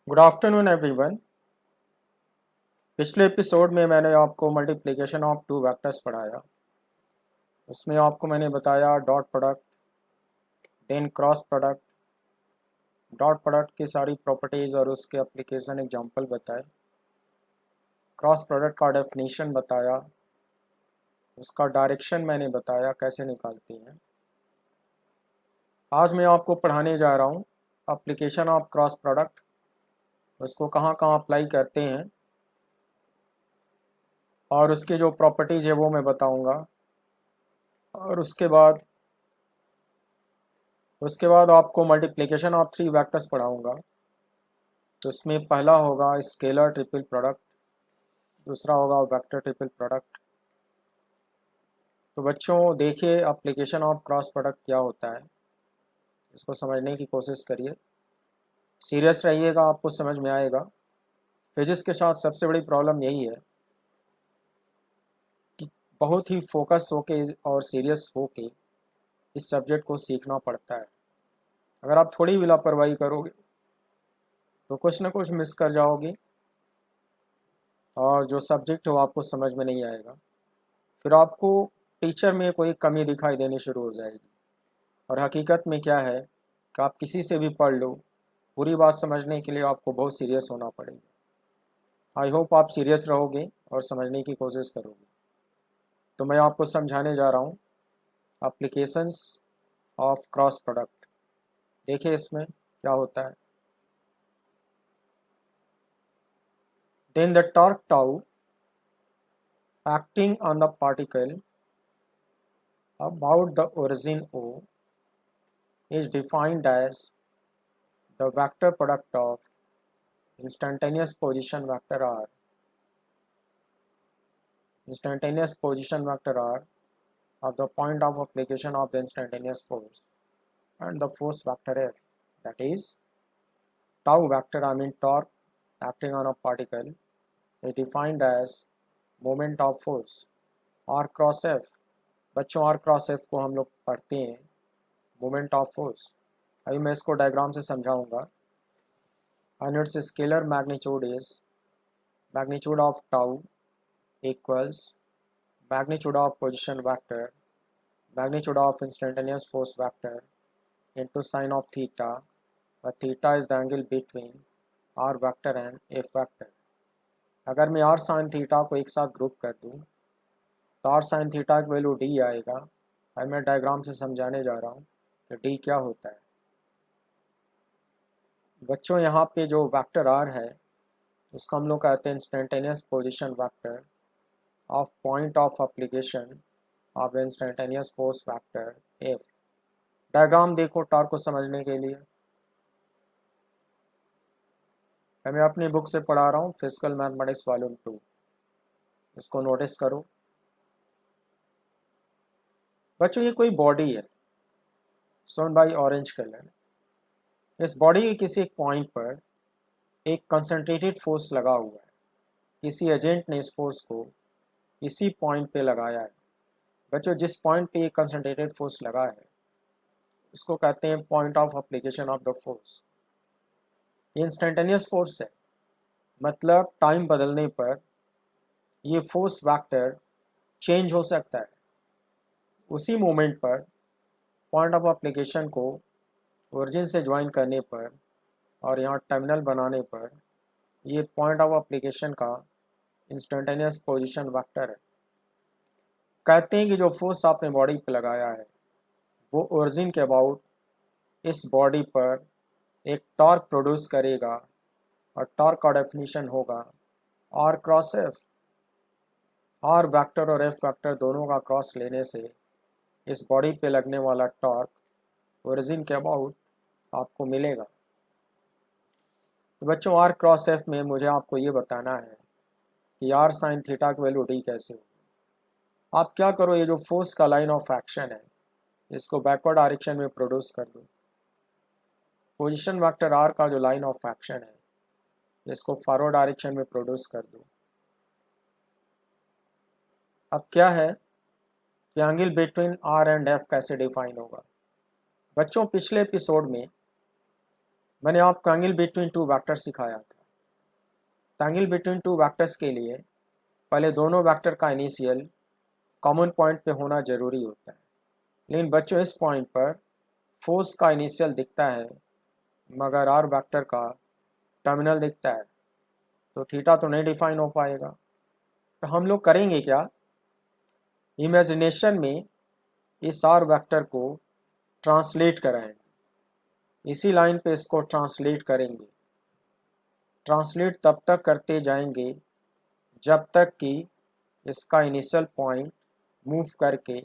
Good afternoon everyone. पिछले episode में मैंने आपको मल्टीप्लिकेशन ऑफ टू वेक्टर्स पढ़ाया। उसमें आपको मैंने बताया dot product, then cross product, dot product की सारी प्रॉपर्टीज़ और उसके एप्लीकेशन एग्जांपल बताए, क्रॉस प्रोडक्ट का डेफिनेशन बताया, उसका डायरेक्शन मैंने बताया कैसे निकालते हैं। आज मैं आपको पढ़ाने जा रहा हूँ एप्लीकेशन ऑफ क्रॉस प्रोडक्ट, उसको कहाँ कहाँ अप्लाई करते हैं और उसके जो प्रॉपर्टीज़ है वो मैं बताऊँगा। और उसके बाद आपको मल्टीप्लिकेशन ऑफ थ्री वेक्टर्स पढ़ाऊँगा। तो उसमें पहला होगा स्केलर ट्रिपल प्रोडक्ट, दूसरा होगा वेक्टर ट्रिपल प्रोडक्ट। तो बच्चों देखिए एप्लीकेशन ऑफ क्रॉस प्रोडक्ट क्या होता है, इसको समझने की कोशिश करिए, सीरियस रहिएगा, आपको समझ में आएगा। फिजिक्स के साथ सबसे बड़ी प्रॉब्लम यही है कि बहुत ही फोकस होके और सीरियस होके इस सब्जेक्ट को सीखना पड़ता है। अगर आप थोड़ी भी लापरवाही करोगे तो कुछ ना कुछ मिस कर जाओगे और जो सब्जेक्ट हो आपको समझ में नहीं आएगा। फिर आपको टीचर में कोई कमी दिखाई देनी शुरू हो जाएगी। और हकीकत में क्या है कि आप किसी से भी पढ़ लो, पूरी बात समझने के लिए आपको बहुत सीरियस होना पड़ेगा। आई होप आप सीरियस रहोगे और समझने की कोशिश करोगे। तो मैं आपको समझाने जा रहा हूँ एप्लीकेशंस ऑफ क्रॉस प्रोडक्ट। देखिए इसमें क्या होता है। Then the torque tau acting on the particle about the origin O is defined as the vector product of instantaneous position vector R of the point of application of the instantaneous force and the force vector F, that is tau vector, I mean torque acting on a particle, is defined as moment of force R cross F। बच्चों R cross F को हम लोग पढ़ते हैं moment of force. अभी मैं इसको diagram से समझाऊंगा। and its scalar magnitude is magnitude of tau equals magnitude of position vector magnitude of instantaneous force vector into sine of theta, where theta is the angle between r vector and f vector। अगर मैं r sin theta को एक साथ group कर दूं तो r sin theta की value d आएगा। और मैं डायग्राम से समझाने जा रहा हूँ कि d क्या होता है। बच्चों यहाँ पे जो वेक्टर r है उसको हम लोग कहते हैं instantaneous position vector of point of application of instantaneous force vector F. Diagram देखो टॉर्क को समझने के लिए। मैं अपनी बुक से पढ़ा रहा हूँ फिजिकल मैथमेटिक्स वॉल्यूम 2, इसको नोटिस करो। बच्चों ये कोई बॉडी है शोन बाय ऑरेंज कलर। इस बॉडी के किसी एक पॉइंट पर एक कंसंट्रेटेड फोर्स लगा हुआ है। किसी एजेंट ने इस फोर्स को इसी पॉइंट पे लगाया है। बच्चों जिस पॉइंट पे ये कंसंट्रेटेड फोर्स लगा है उसको कहते हैं point of application of the force. ये इंस्टेंटेनियस फोर्स है, मतलब टाइम बदलने पर ये फोर्स वेक्टर चेंज हो सकता है। उसी मोमेंट पर पॉइंट ऑफ एप्लीकेशन को ओरिजिन से ज्वाइन करने पर और यहाँ टर्मिनल बनाने पर ये पॉइंट ऑफ एप्लीकेशन का इंस्टेंटेनियस पोजीशन वेक्टर है। कहते हैं कि जो फोर्स आपने बॉडी पे लगाया है वो ओरिजिन के अबाउट इस बॉडी पर एक टॉर्क प्रोड्यूस करेगा और टॉर्क का डेफिनेशन होगा R cross F. R vector और एफ वेक्टर दोनों का क्रॉस लेने से इस बॉडी पे लगने वाला टॉर्क ओरिजिन के अबाउट आपको मिलेगा। तो बच्चों आर क्रॉस एफ में मुझे आपको ये बताना है कि आर साइन थीटा की वैल्यू डी कैसे होगी। आप क्या करो, ये जो फोर्स का लाइन ऑफ एक्शन है इसको बैकवर्ड डायरेक्शन में प्रोड्यूस कर दो। पोजीशन वेक्टर आर का जो लाइन ऑफ एक्शन है इसको फॉरवर्ड डायरेक्शन में प्रोड्यूस कर दो। अब क्या है कि angle between R and F कैसे डिफाइन होगा। बच्चों पिछले एपिसोड में मैंने आपको एंगल बिटवीन टू वेक्टर्स सिखाया था। एंगल बिटवीन टू वेक्टर्स के लिए पहले दोनों वेक्टर का इनिशियल कॉमन पॉइंट पे होना ज़रूरी होता है। लेकिन बच्चों इस पॉइंट पर फोर्स का इनिशियल दिखता है मगर आर वेक्टर का टर्मिनल दिखता है, तो थीटा तो नहीं डिफाइन हो पाएगा। तो हम लोग करेंगे क्या, इमेजिनेशन में इस आर वेक्टर को ट्रांसलेट कराएंगे, इसी लाइन पे इसको ट्रांसलेट करेंगे। ट्रांसलेट तब तक करते जाएंगे जब तक कि इसका इनिशियल पॉइंट मूव करके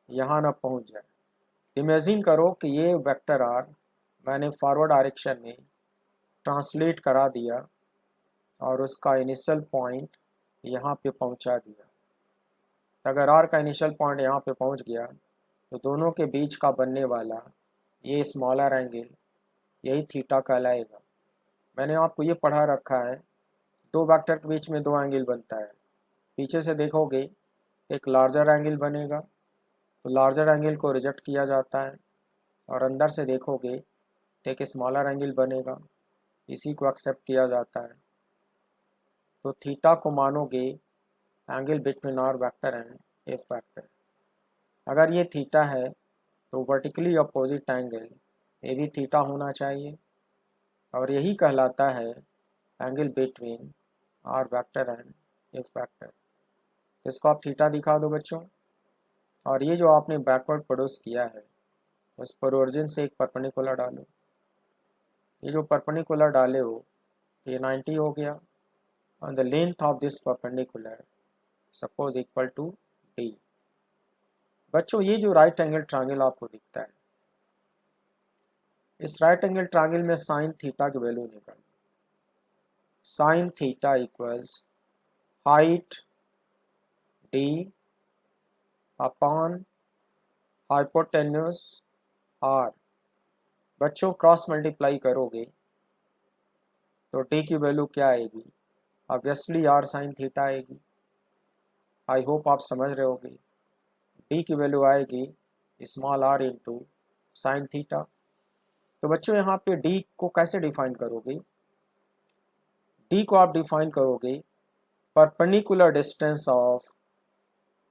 यहाँ ना पहुँच जाए। इमेजिन करो कि ये वेक्टर आर मैंने फॉरवर्ड डायरेक्शन में ट्रांसलेट करा दिया और उसका इनिशियल पॉइंट यहाँ पे पहुँचा दिया। तो अगर आर का इनिशियल पॉइंट यहाँ पे पहुँच गया तो दोनों के बीच का बनने वाला ये स्मॉलर एंगल यही थीटा कहलाएगा। मैंने आपको ये पढ़ा रखा है, दो वेक्टर के बीच में दो एंगल बनता है। पीछे से देखोगे एक लार्जर एंगल बनेगा तो लार्जर एंगल को रिजेक्ट किया जाता है, और अंदर से देखोगे तो एक स्मॉलर एंगल बनेगा, इसी को एक्सेप्ट किया जाता है। तो थीटा को मानोगे angle between R vector and F vector. अगर ये थीटा है तो वर्टिकली अपोजिट एंगल ये भी थीटा होना चाहिए, और यही कहलाता है angle between R vector and F vector. इसको आप थीटा दिखा दो बच्चों, और ये जो आपने बैकवर्ड प्रोड्यूस किया है उस पर ओरिजिन से एक परपेंडिकुलर डालो। ये जो परपेंडिकुलर डाले हो ये 90 हो गया, और the length of this perpendicular suppose equal to D. बच्चों ये जो राइट एंगल ट्रायंगल आपको दिखता है, इस राइट एंगल ट्रायंगल में साइन थीटा की वैल्यू निकालो। Sine theta equals height D upon hypotenuse R. बच्चों क्रॉस मल्टीप्लाई करोगे तो डी की वैल्यू क्या आएगी, ऑब्वियसली आर साइन थीटा आएगी। आई होप आप समझ रहे होगे। डी की वैल्यू आएगी small R into sine theta. तो बच्चों यहाँ पे डी को कैसे डिफाइन करोगे, डी को आप डिफाइन करोगे perpendicular distance of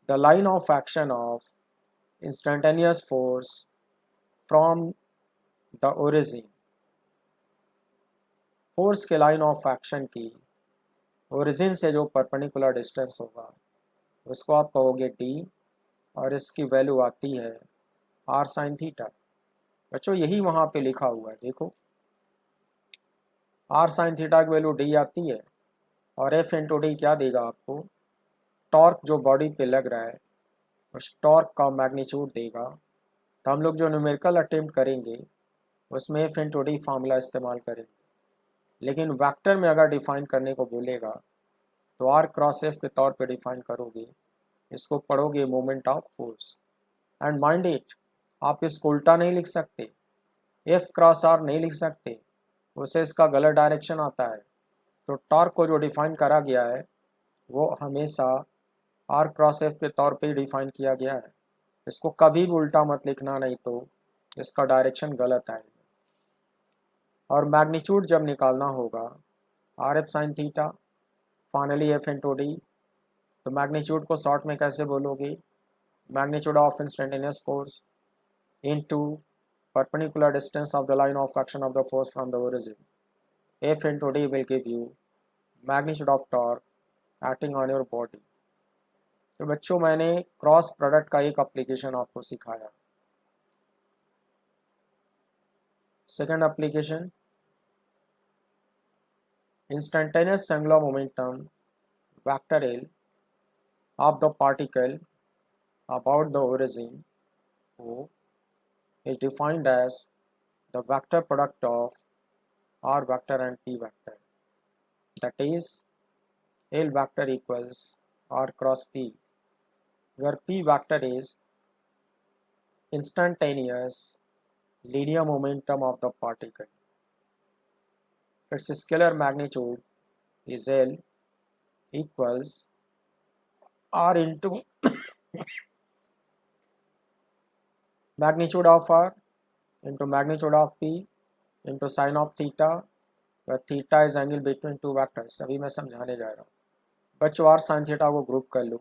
the line of action of instantaneous force from the origin. Force के लाइन ऑफ एक्शन की ओरिजिन से जो परपेंडिकुलर डिस्टेंस होगा उसको आप कहोगे डी, और इसकी वैल्यू आती है आर साइन थीटा। बच्चों यही वहाँ पे लिखा हुआ है, देखो आर साइन थीटा की वैल्यू डी आती है, और एफ इंटू डी क्या देगा आपको, टॉर्क जो बॉडी पे लग रहा है उस टॉर्क का मैग्नीट्यूड देगा। तो हम लोग जो न्यूमेरिकल अटेम्प्ट करेंगे उसमें एफ इंटू डी फार्मूला इस्तेमाल करेंगे, लेकिन वेक्टर में अगर डिफाइन करने को बोलेगा तो आर क्रॉस एफ के तौर पे डिफाइन करोगे, इसको पढ़ोगे moment of force. And mind it, आप इसको उल्टा नहीं लिख सकते, एफ क्रॉस आर नहीं लिख सकते, उससे इसका गलत डायरेक्शन आता है। तो टॉर्क को जो डिफाइन करा गया है वो हमेशा आर क्रॉस एफ के तौर पे ही डिफाइन किया गया है। इसको कभी भी उल्टा मत लिखना, नहीं तो इसका डायरेक्शन गलत आएगा। और मैग्नीट्यूड जब निकालना होगा R F sine theta finally F into D, तो मैग्नीट्यूड को शॉर्ट में कैसे बोलोगे, magnitude of instantaneous force into perpendicular distance of the line of action of the force from the origin. F into D will give you magnitude of torque acting on your body. तो बच्चों मैंने cross product का एक application आपको सिखाया। Second application, instantaneous angular momentum vector L of the particle about the origin O is defined as the vector product of R vector and P vector, that is L vector equals R cross P, where P vector is instantaneous linear momentum of the particle. Its scalar magnitude is L equals R into magnitude of R into magnitude of P into sin of theta, where theta is angle between two vectors। अभी मैं समझाने जा रहा हूँ बच्चों। r sin theta को group कर लो।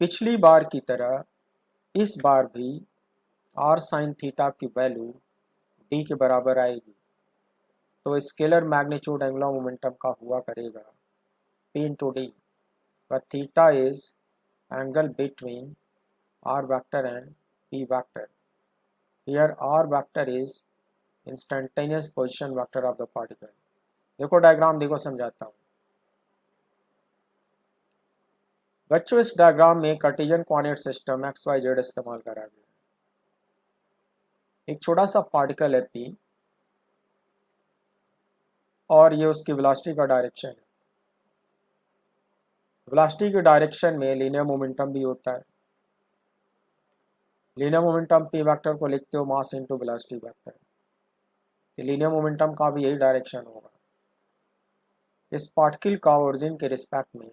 पिछली बार की तरह इस बार भी r sin थीटा की वैल्यू d के बराबर आएगी। तो स्केलर मैग्नीट्यूड एंगुलर मोमेंटम का हुआ करेगा p into D, where theta is angle between r vector and p vector। Here r vector is instantaneous position vector of the particle। देखो diagram देखो, समझाता हूँ बच्चों। इस डायग्राम में Cartesian coordinate system X Y Z इस्तेमाल करा गया है। एक छोटा सा पार्टिकल है p और ये उसकी वेलोसिटी का डायरेक्शन है। वेलोसिटी के डायरेक्शन में लीनियर मोमेंटम भी होता है। लीनियर मोमेंटम p वेक्टर को लिखते हो mass into velocity vector. Linear momentum का भी यही डायरेक्शन होगा। इस पार्टिकल का ओरिजिन के रिस्पेक्ट में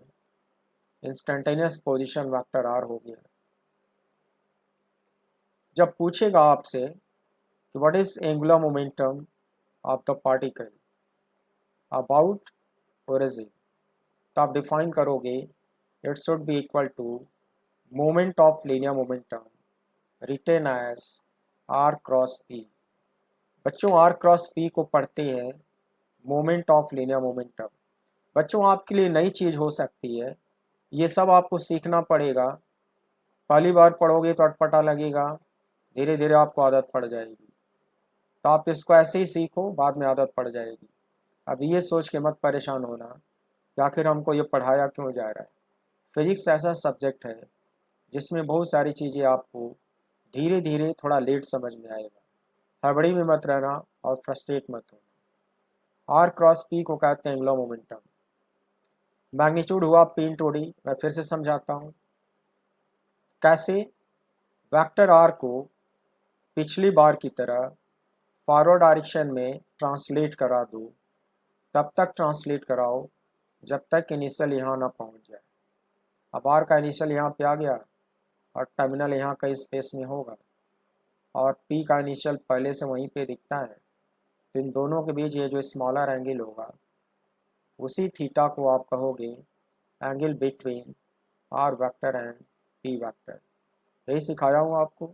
इंस्टेंटेनियस पोजीशन वेक्टर r हो गया। जब पूछेगा आपसे कि what is angular momentum of the particle about origin, तो आप डिफाइन करोगे it should be equal to moment of linear momentum written as r cross p। बच्चों r क्रॉस p को पढ़ते हैं मोमेंट ऑफ लीनियर मोमेंटम। बच्चों आपके लिए नई चीज़ हो सकती है, ये सब आपको सीखना पड़ेगा। पहली बार पढ़ोगे तो अटपटा लगेगा, धीरे धीरे आपको आदत पड़ जाएगी। तो आप इसको ऐसे ही सीखो, बाद में आदत पड़ जाएगी। अब ये सोच के मत परेशान होना कि आखिर हमको ये पढ़ाया क्यों जा रहा है। फिजिक्स ऐसा सब्जेक्ट है जिसमें बहुत सारी चीज़ें आपको धीरे धीरे थोड़ा लेट समझ में आएगा। हड़बड़ी में मत रहना और फ्रस्ट्रेट मत होना। r क्रॉस p को कहते हैं एंगुलर मोमेंटम। मैग्नीट्यूड हुआ p इंटू डी। मैं फिर से समझाता हूँ कैसे। वेक्टर r को पिछली बार की तरह फॉरवर्ड डायरेक्शन में ट्रांसलेट करा दो। तब तक ट्रांसलेट कराओ जब तक इनिशियल यहाँ ना पहुँच जाए। अब r का इनिशियल यहाँ पे आ गया और टर्मिनल यहाँ कहीं स्पेस में होगा और p का इनिशियल पहले से वहीं पे दिखता है। तो इन दोनों के बीच ये जो स्मॉलर एंगल होगा उसी थीटा को आप कहोगे angle between r vector and p vector. यही सिखाया हूँ आपको।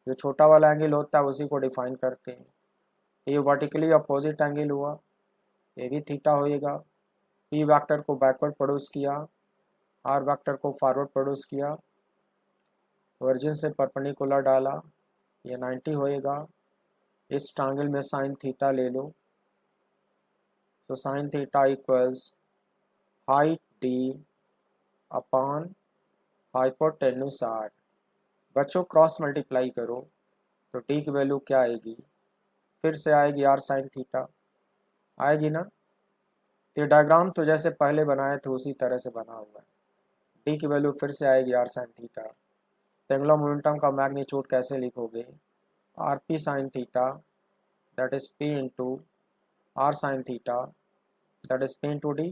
जो छोटा वाला एंगल होता है उसी को डिफाइन करते हैं। ये वर्टिकली अपोजिट एंगल हुआ, ये भी थीटा होएगा। p वेक्टर को बैकवर्ड प्रोड्यूस किया, r वेक्टर को फॉरवर्ड प्रोड्यूस किया, ओरिजिन से परपेंडिकुलर डाला, ये 90 होएगा। इस ट्रायंगल में साइन थीटा ले लो, तो sign theta equals height d upon hypotenuse r। बच्चों क्रॉस मल्टीप्लाई करो तो d की वैल्यू क्या आएगी, फिर से आएगी r साइन थीटा, आएगी ना। तो डायग्राम तो जैसे पहले बनाए थे उसी तरह से बना हुआ है। d की वैल्यू फिर से आएगी r sine theta. Angular momentum का मैग्नीट्यूड कैसे लिखोगे, R P sine theta that is p into r sine theta that is p into D.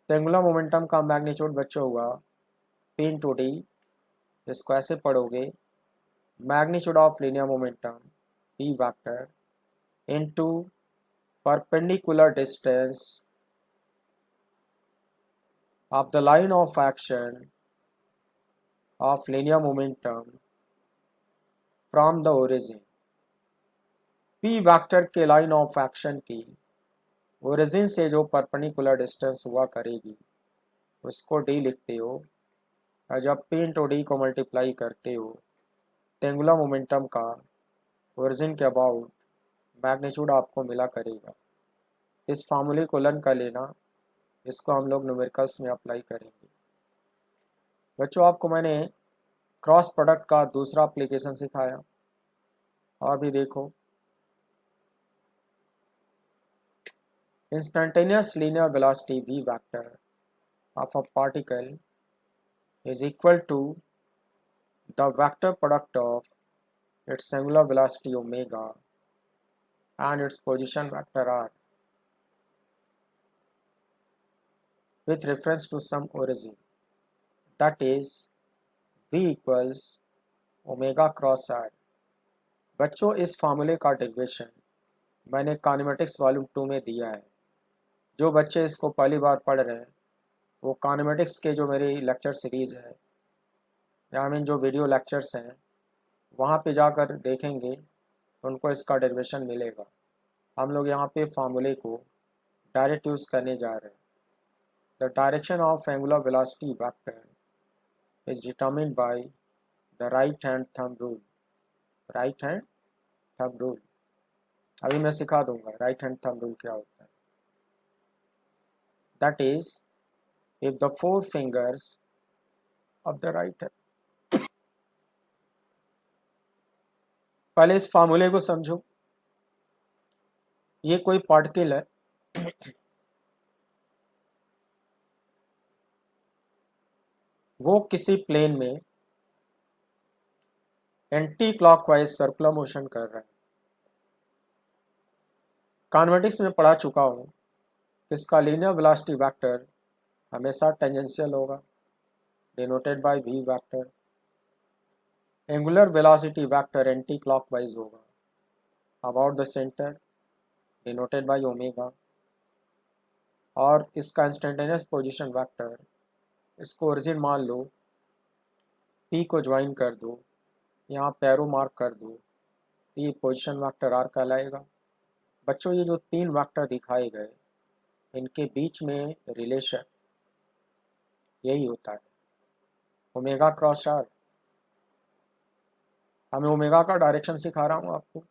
Angular momentum का मैग्नीट्यूड बच्चों हुआ p इंटू डी। इसको ऐसे पढ़ोगे magnitude of linear momentum p vector into perpendicular distance of the line of action of linear momentum from the origin। p vector के line of action की origin से जो परपेंडिकुलर डिस्टेंस हुआ करेगी उसको d लिखते हो, और जब p इंटू डी को मल्टीप्लाई करते हो तो एंगुलर मोमेंटम का ओरिजिन के अबाउट मैग्नीट्यूड आपको मिला करेगा। इस फार्मूले को लर्न कर लेना, इसको हम लोग न्यूमेरिकल्स में अप्लाई करेंगे। बच्चों आपको मैंने क्रॉस प्रोडक्ट का दूसरा एप्लीकेशन सिखाया, और भी देखो। Instantaneous linear velocity v vector of a particle is equal to the vector product of its angular velocity omega and its position vector r with reference to some origin, that is v equals omega cross r। बच्चों इस फार्मूले का derivation मैंने kinematics volume 2 में दिया है। जो बच्चे इसको पहली बार पढ़ रहे हैं वो काइनेमेटिक्स के जो मेरी लेक्चर सीरीज़ है या मीन जो वीडियो लेक्चर्स हैं वहाँ पे जाकर देखेंगे तो उनको इसका डेरिवेशन मिलेगा। हम लोग यहाँ पे फार्मूले को डायरेक्ट यूज़ करने जा रहे हैं। The direction of angular velocity vector is determined by the right hand thumb rule. Right hand thumb rule अभी मैं सिखा दूंगा राइट हैंड थंब रूल क्या होता है। That is if the four fingers of the right hand, पहले इस फार्मूले को समझो। ये कोई पार्टिकल है वो किसी प्लेन में एंटी क्लॉकवाइज सर्कुलर मोशन कर रहा है। काइनेमेटिक्स में पढ़ा चुका हूँ कि इसका लीनियर वेलोसिटी वेक्टर हमेशा टेंजेंशियल होगा, denoted by V vector. Angular velocity vector anti clockwise होगा, about the centre, denoted by omega. और इसका इंस्टेंटेनियस पोजीशन वेक्टर, इसको ओरिजिन मान लो, पी को ज्वाइन कर दो, यहाँ पैरो मार्क कर दो, ये पोजीशन वेक्टर आर कहलाएगा। बच्चों ये जो तीन वेक्टर दिखाए गए इनके बीच में रिलेशन यही होता है ओमेगा क्रॉस आर। हमें ओमेगा का डायरेक्शन सिखा रहा हूँ आपको।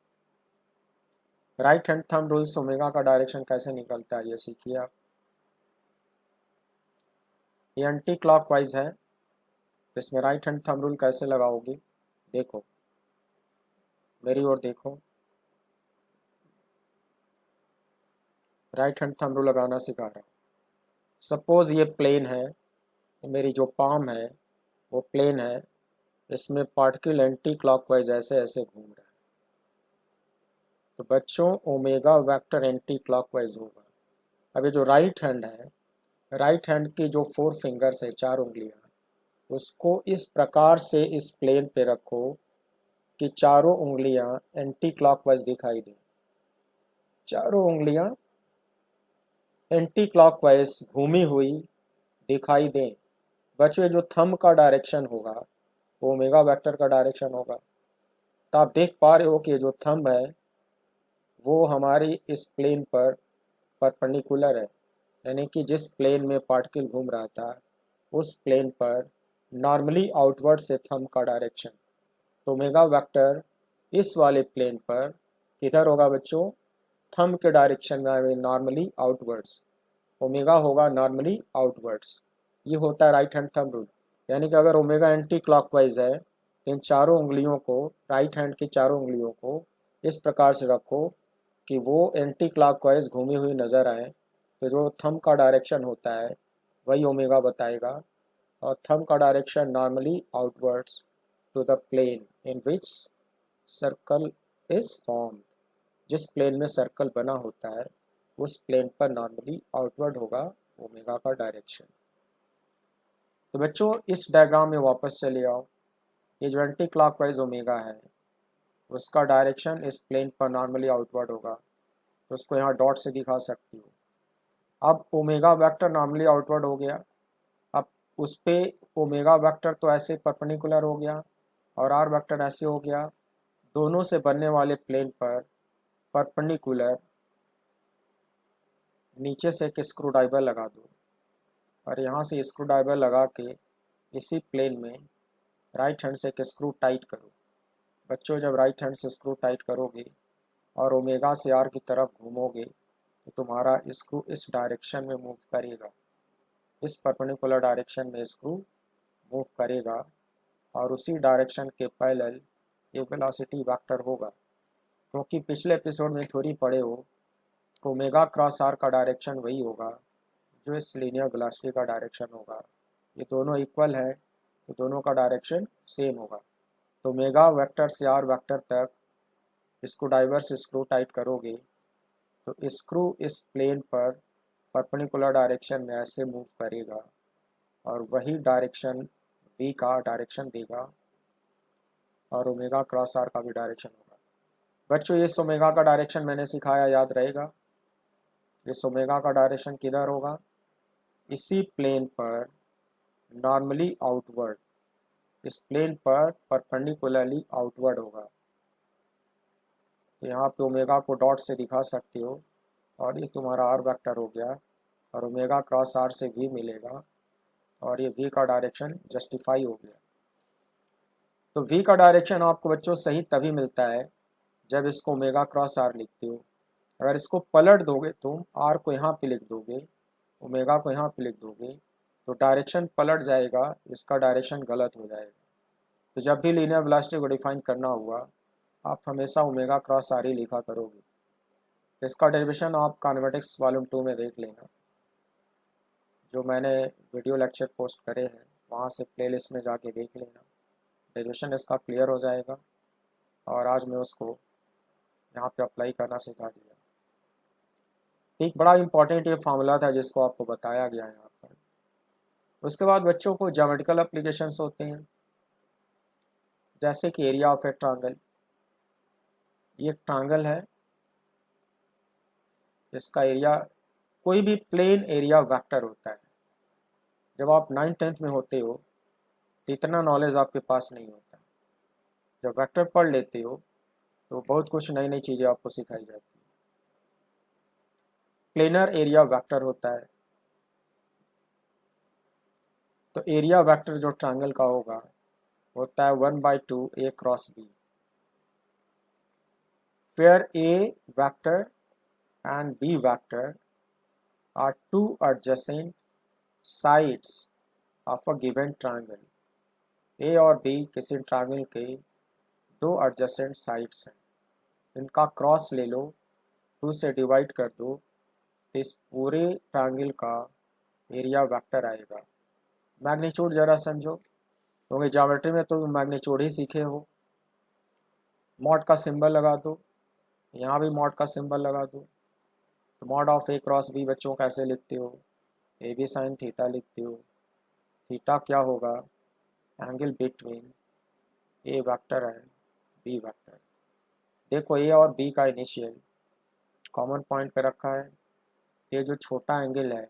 राइट हैंड थंब रूल से ओमेगा का डायरेक्शन कैसे निकलता है ये सीखिए आप। ये एंटी क्लॉकवाइज है तो इसमें राइट हैंड थंब रूल कैसे लगाओगी देखो, मेरी ओर देखो। राइट हैंड थंब रूल लगाना सिखा रहा हूँ। सपोज ये प्लेन है, मेरी जो पाम है वो प्लेन है, इसमें पार्टिकल एंटी क्लॉकवाइज ऐसे ऐसे घूम रहा है तो बच्चों ओमेगा वेक्टर एंटी क्लॉकवाइज होगा। अब ये जो राइट हैंड है, राइट हैंड की जो फोर फिंगर्स है, चार उंगलियां, उसको इस प्रकार से इस प्लेन पे रखो कि चारों उंगलियां एंटी क्लॉकवाइज दिखाई दे। चारों उंगलियां एंटी क्लॉकवाइज घूमी हुई दिखाई दें। बच्चों जो थंब का डायरेक्शन होगा वो ओमेगा वेक्टर का डायरेक्शन होगा। तो आप देख पा रहे हो कि जो थंब है वो हमारी इस प्लेन पर परपेंडिकुलर है, यानी कि जिस प्लेन में पार्टिकल घूम रहा था उस प्लेन पर नॉर्मली आउटवर्ड से थंब का डायरेक्शन। तो ओमेगा वेक्टर इस वाले प्लेन पर किधर होगा बच्चों, थंब के डायरेक्शन में, नॉर्मली आउटवर्ड्स। ओमेगा होगा नॉर्मली आउटवर्ड्स। ये होता है राइट हैंड थंब रूल। यानी कि अगर ओमेगा एंटी क्लॉकवाइज है तो इन चारों उंगलियों को, राइट हैंड की चारों उंगलियों को इस प्रकार से रखो कि वो एंटी क्लॉकवाइज घूमी हुई नज़र आए। तो जो थंब का डायरेक्शन होता है वही ओमेगा बताएगा, और थंब का direction normally outwards to the plane in which circle is form. जिस प्लेन में सर्कल बना होता है उस प्लेन पर नॉर्मली आउटवर्ड होगा ओमेगा का डायरेक्शन। तो बच्चों इस डायग्राम में वापस चले आओ। ये जो एंटी क्लॉकवाइज ओमेगा है उसका डायरेक्शन इस प्लेन पर नॉर्मली आउटवर्ड होगा, तो उसको यहाँ डॉट से दिखा सकती हो। अब ओमेगा वेक्टर नॉर्मली आउटवर्ड हो गया, अब उस पे ओमेगा वेक्टर तो ऐसे परपेंडिकुलर हो गया और आर वेक्टर ऐसे हो गया। दोनों से बनने वाले प्लेन पर परपेंडिकुलर नीचे से एक स्क्रू ड्राइवर लगा दो और यहाँ से स्क्रू ड्राइवर लगा के इसी प्लेन में राइट हैंड से एक स्क्रू टाइट करो। बच्चों जब राइट हैंड से स्क्रू टाइट करोगे और ओमेगा से आर की तरफ घूमोगे तो तुम्हारा स्क्रू इस डायरेक्शन में मूव करेगा, इस परपेंडिकुलर डायरेक्शन में स्क्रू मूव करेगा और उसी डायरेक्शन के पैरेलल ये वेलोसिटी वेक्टर होगा। क्योंकि पिछले एपिसोड में थोड़ी पढ़े हो, ओमेगा क्रॉस आर का डायरेक्शन वही होगा जो इस लीनियर वेलोसिटी का डायरेक्शन होगा। ये दोनों इक्वल है तो दोनों का डायरेक्शन सेम होगा। तो ओमेगा वेक्टर से आर वेक्टर तक स्क्रू ड्राइवर से स्क्रू टाइट करोगे तो स्क्रू इस प्लेन पर परपेंडिकुलर डायरेक्शन में ऐसे मूव करेगा और वही डायरेक्शन वी का डायरेक्शन देगा और ओमेगा क्रॉस आर का भी डायरेक्शन होगा। बच्चों इस ओमेगा का डायरेक्शन मैंने सिखाया, याद रहेगा। इस ओमेगा का डायरेक्शन किधर होगा? इसी प्लेन पर नॉर्मली आउटवर्ड, इस प्लेन पर परपेंडिकुलरली आउटवर्ड होगा। तो यहाँ पे ओमेगा को डॉट से दिखा सकते हो, और ये तुम्हारा आर वेक्टर हो गया, और ओमेगा क्रॉस आर से वी मिलेगा, और ये वी का डायरेक्शन जस्टिफाई हो गया। तो वी का डायरेक्शन आपको बच्चों सही तभी मिलता है जब इसको ओमेगा क्रॉस आर लिखते हो। अगर इसको पलट दोगे तुम, आर को यहाँ पे लिख दोगे, ओमेगा को यहाँ पे लिख दोगे, तो डायरेक्शन पलट जाएगा, इसका डायरेक्शन गलत हो जाएगा। तो जब भी लीनियर वेलोसिटी को डिफाइन करना हुआ, आप हमेशा ओमेगा क्रॉस आर ही लिखा करोगे। इसका डेरिवेशन आप काइनेमेटिक्स वॉल्यूम 2 में देख लेना, जो मैंने वीडियो लेक्चर पोस्ट करे हैं, वहाँ से प्लेलिस्ट में जाके देख लेना, डेरिवेशन इसका क्लियर हो जाएगा। और आज मैं उसको यहाँ पे अप्लाई करना सिखा दिया। एक बड़ा इंपॉर्टेंट ये फार्मूला था जिसको आपको बताया गया है यहाँ पर। उसके बाद बच्चों को ज्योमेट्रिकल एप्लीकेशंस होते हैं, जैसे कि एरिया ऑफ ए ट्रायंगल। ये एक ट्रायंगल है, इसका एरिया कोई भी प्लेन एरिया वेक्टर होता है। जब आप 9th-10th में होते हो तो इतना नॉलेज आपके पास नहीं होता। जब वेक्टर पढ़ लेते हो तो बहुत कुछ नई नई चीज़ें आपको सिखाई जाती है। प्लेनर एरिया वेक्टर होता है, तो एरिया वेक्टर जो ट्रायंगल का होगा होता है 1/2 A cross B, where A vector and B vector are two adjacent sides of a given triangle। A और B किसी ट्रायंगल के दो adjacent sides हैं, इनका क्रॉस ले लो, 2 से डिवाइड कर दो, तो इस पूरे ट्रायंगल का एरिया वेक्टर आएगा। मैग्नीट्यूड जरा समझो, क्योंकि ज्योमेट्री में तो मैग्नीट्यूड ही सीखे हो। मॉड का सिंबल लगा दो, यहाँ भी मॉड का सिंबल लगा दो। तो mod of A cross B बच्चों कैसे लिखते हो? ए बी साइन थीटा लिखते हो। थीटा क्या होगा? Angle between A vector and B vector. देखो ए और बी का इनिशियल कॉमन पॉइंट पे रखा है, ये जो छोटा एंगल है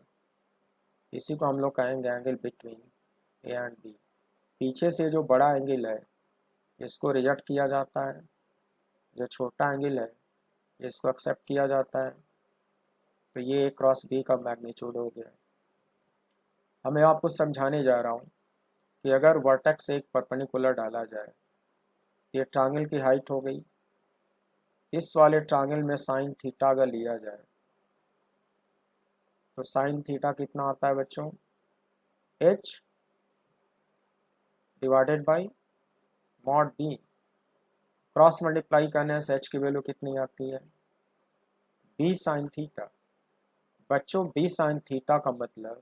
इसी को हम लोग कहेंगे angle between A and B. पीछे से जो बड़ा एंगल है इसको रिजेक्ट किया जाता है, जो छोटा एंगल है इसको एक्सेप्ट किया जाता है। तो ये ए क्रॉस बी का मैग्नीट्यूड हो गया। अब मैं आपको समझाने जा रहा हूँ कि अगर वर्टेक्स एक परपेंडिकुलर डाला जाए, ये ट्रायंगल की हाइट हो गई। इस वाले ट्रायंगल में साइन थीटा अगर लिया जाए तो साइन थीटा कितना आता है बच्चों? h divided by mod b। Cross multiply करने से h की वैल्यू कितनी आती है? b sine theta. बच्चों b साइन थीटा का मतलब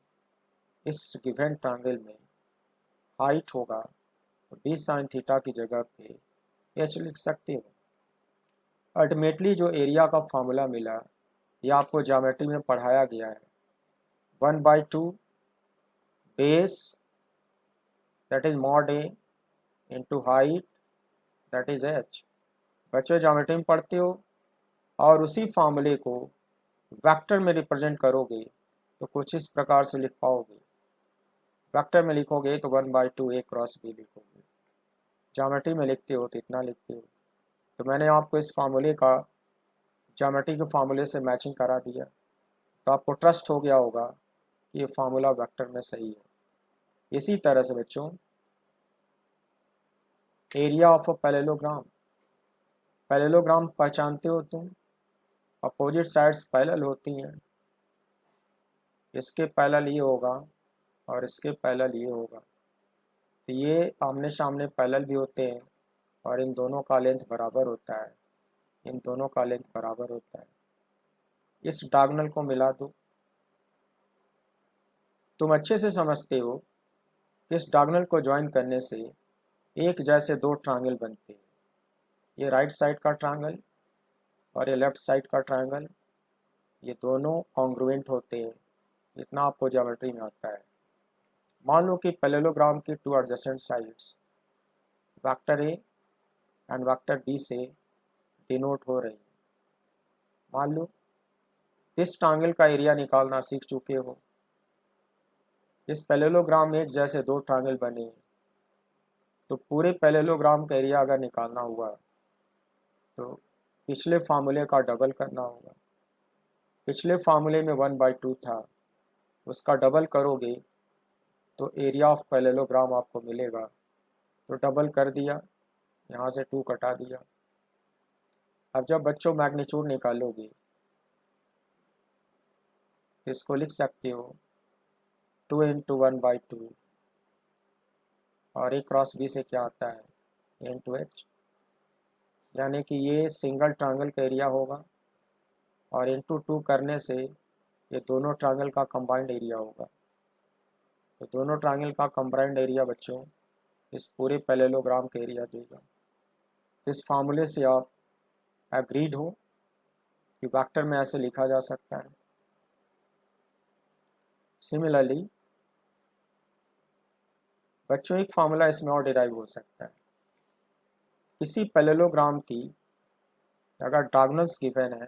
इस गिवन ट्रायंगल में हाइट होगा, तो b साइन थीटा की जगह पे h लिख सकते हो। अल्टीमेटली जो एरिया का फॉर्मूला मिला यह आपको ज्योमेट्री में पढ़ाया गया है, 1/2 base that is mod A into height that is h। बच्चों ज्योमेट्री में पढ़ते हो और उसी फॉर्मूले को वेक्टर में रिप्रेजेंट करोगे तो कुछ इस प्रकार से लिख पाओगे। वेक्टर में लिखोगे तो 1/2 ए क्रॉस बी लिखोगे, ज्योमेट्री में लिखते हो तो इतना लिखते हो। तो मैंने आपको इस फार्मूले का ज्योमेट्री के फार्मूले से मैचिंग करा दिया, तो आपको ट्रस्ट हो गया होगा कि ये फार्मूला वेक्टर में सही है। इसी तरह से बच्चों area of a parallelogram, parallelogram पहचानते हो तुम, अपोजिट साइड्स पैरेलल होती हैं, इसके पैरेलल ये होगा और इसके पैरेलल ये होगा, तो ये आमने सामने पैरेलल भी होते हैं और इन दोनों का लेंथ बराबर होता है, इन दोनों का लेंथ बराबर होता है। इस डायगोनल को मिला दो। तुम अच्छे से समझते हो कि इस डायगोनल को ज्वाइन करने से एक जैसे दो ट्रायंगल बनते हैं। ये राइट साइड का ट्रायंगल और ये लेफ्ट साइड का ट्रायंगल, ये दोनों कॉन्ग्रुएंट होते हैं, इतना आपको ज्योमेट्री में आता है। मान लो कि पैरेललोग्राम की two adjacent sides vector A and vector B से डिनोट हो रही है। मान लो इस ट्रायंगल का एरिया निकालना सीख चुके हो। इस पैरेललोग्राम में एक जैसे दो ट्रायंगल बने हैं, तो पूरे पैरेललोग्राम का एरिया अगर निकालना हुआ तो पिछले फार्मूले का डबल करना होगा। पिछले फार्मूले में 1/2 था, उसका डबल करोगे तो एरिया ऑफ पैरेललोग्राम आपको मिलेगा। तो डबल कर दिया, यहाँ से 2 कटा दिया। अब जब बच्चों मैग्नीट्यूड निकालोगे तो इसको लिख सकते हो 2 × 1/2 और A क्रॉस B से क्या आता है N/H, यानी कि ये सिंगल ट्रायंगल का एरिया होगा और इंटू 2 करने से ये दोनों ट्रायंगल का कंबाइंड एरिया होगा। तो दोनों ट्रायंगल का कंबाइंड एरिया बच्चों इस पूरे पैरेललोग्राम का एरिया देगा। इस फार्मूले से आप एग्रीड हो कि वेक्टर में ऐसे लिखा जा सकता है। सिमिलरली बच्चों एक फार्मूला इसमें और डिराइव हो सकता है। किसी पैरेललोग्राम की अगर डायगोनल्स गिवन है,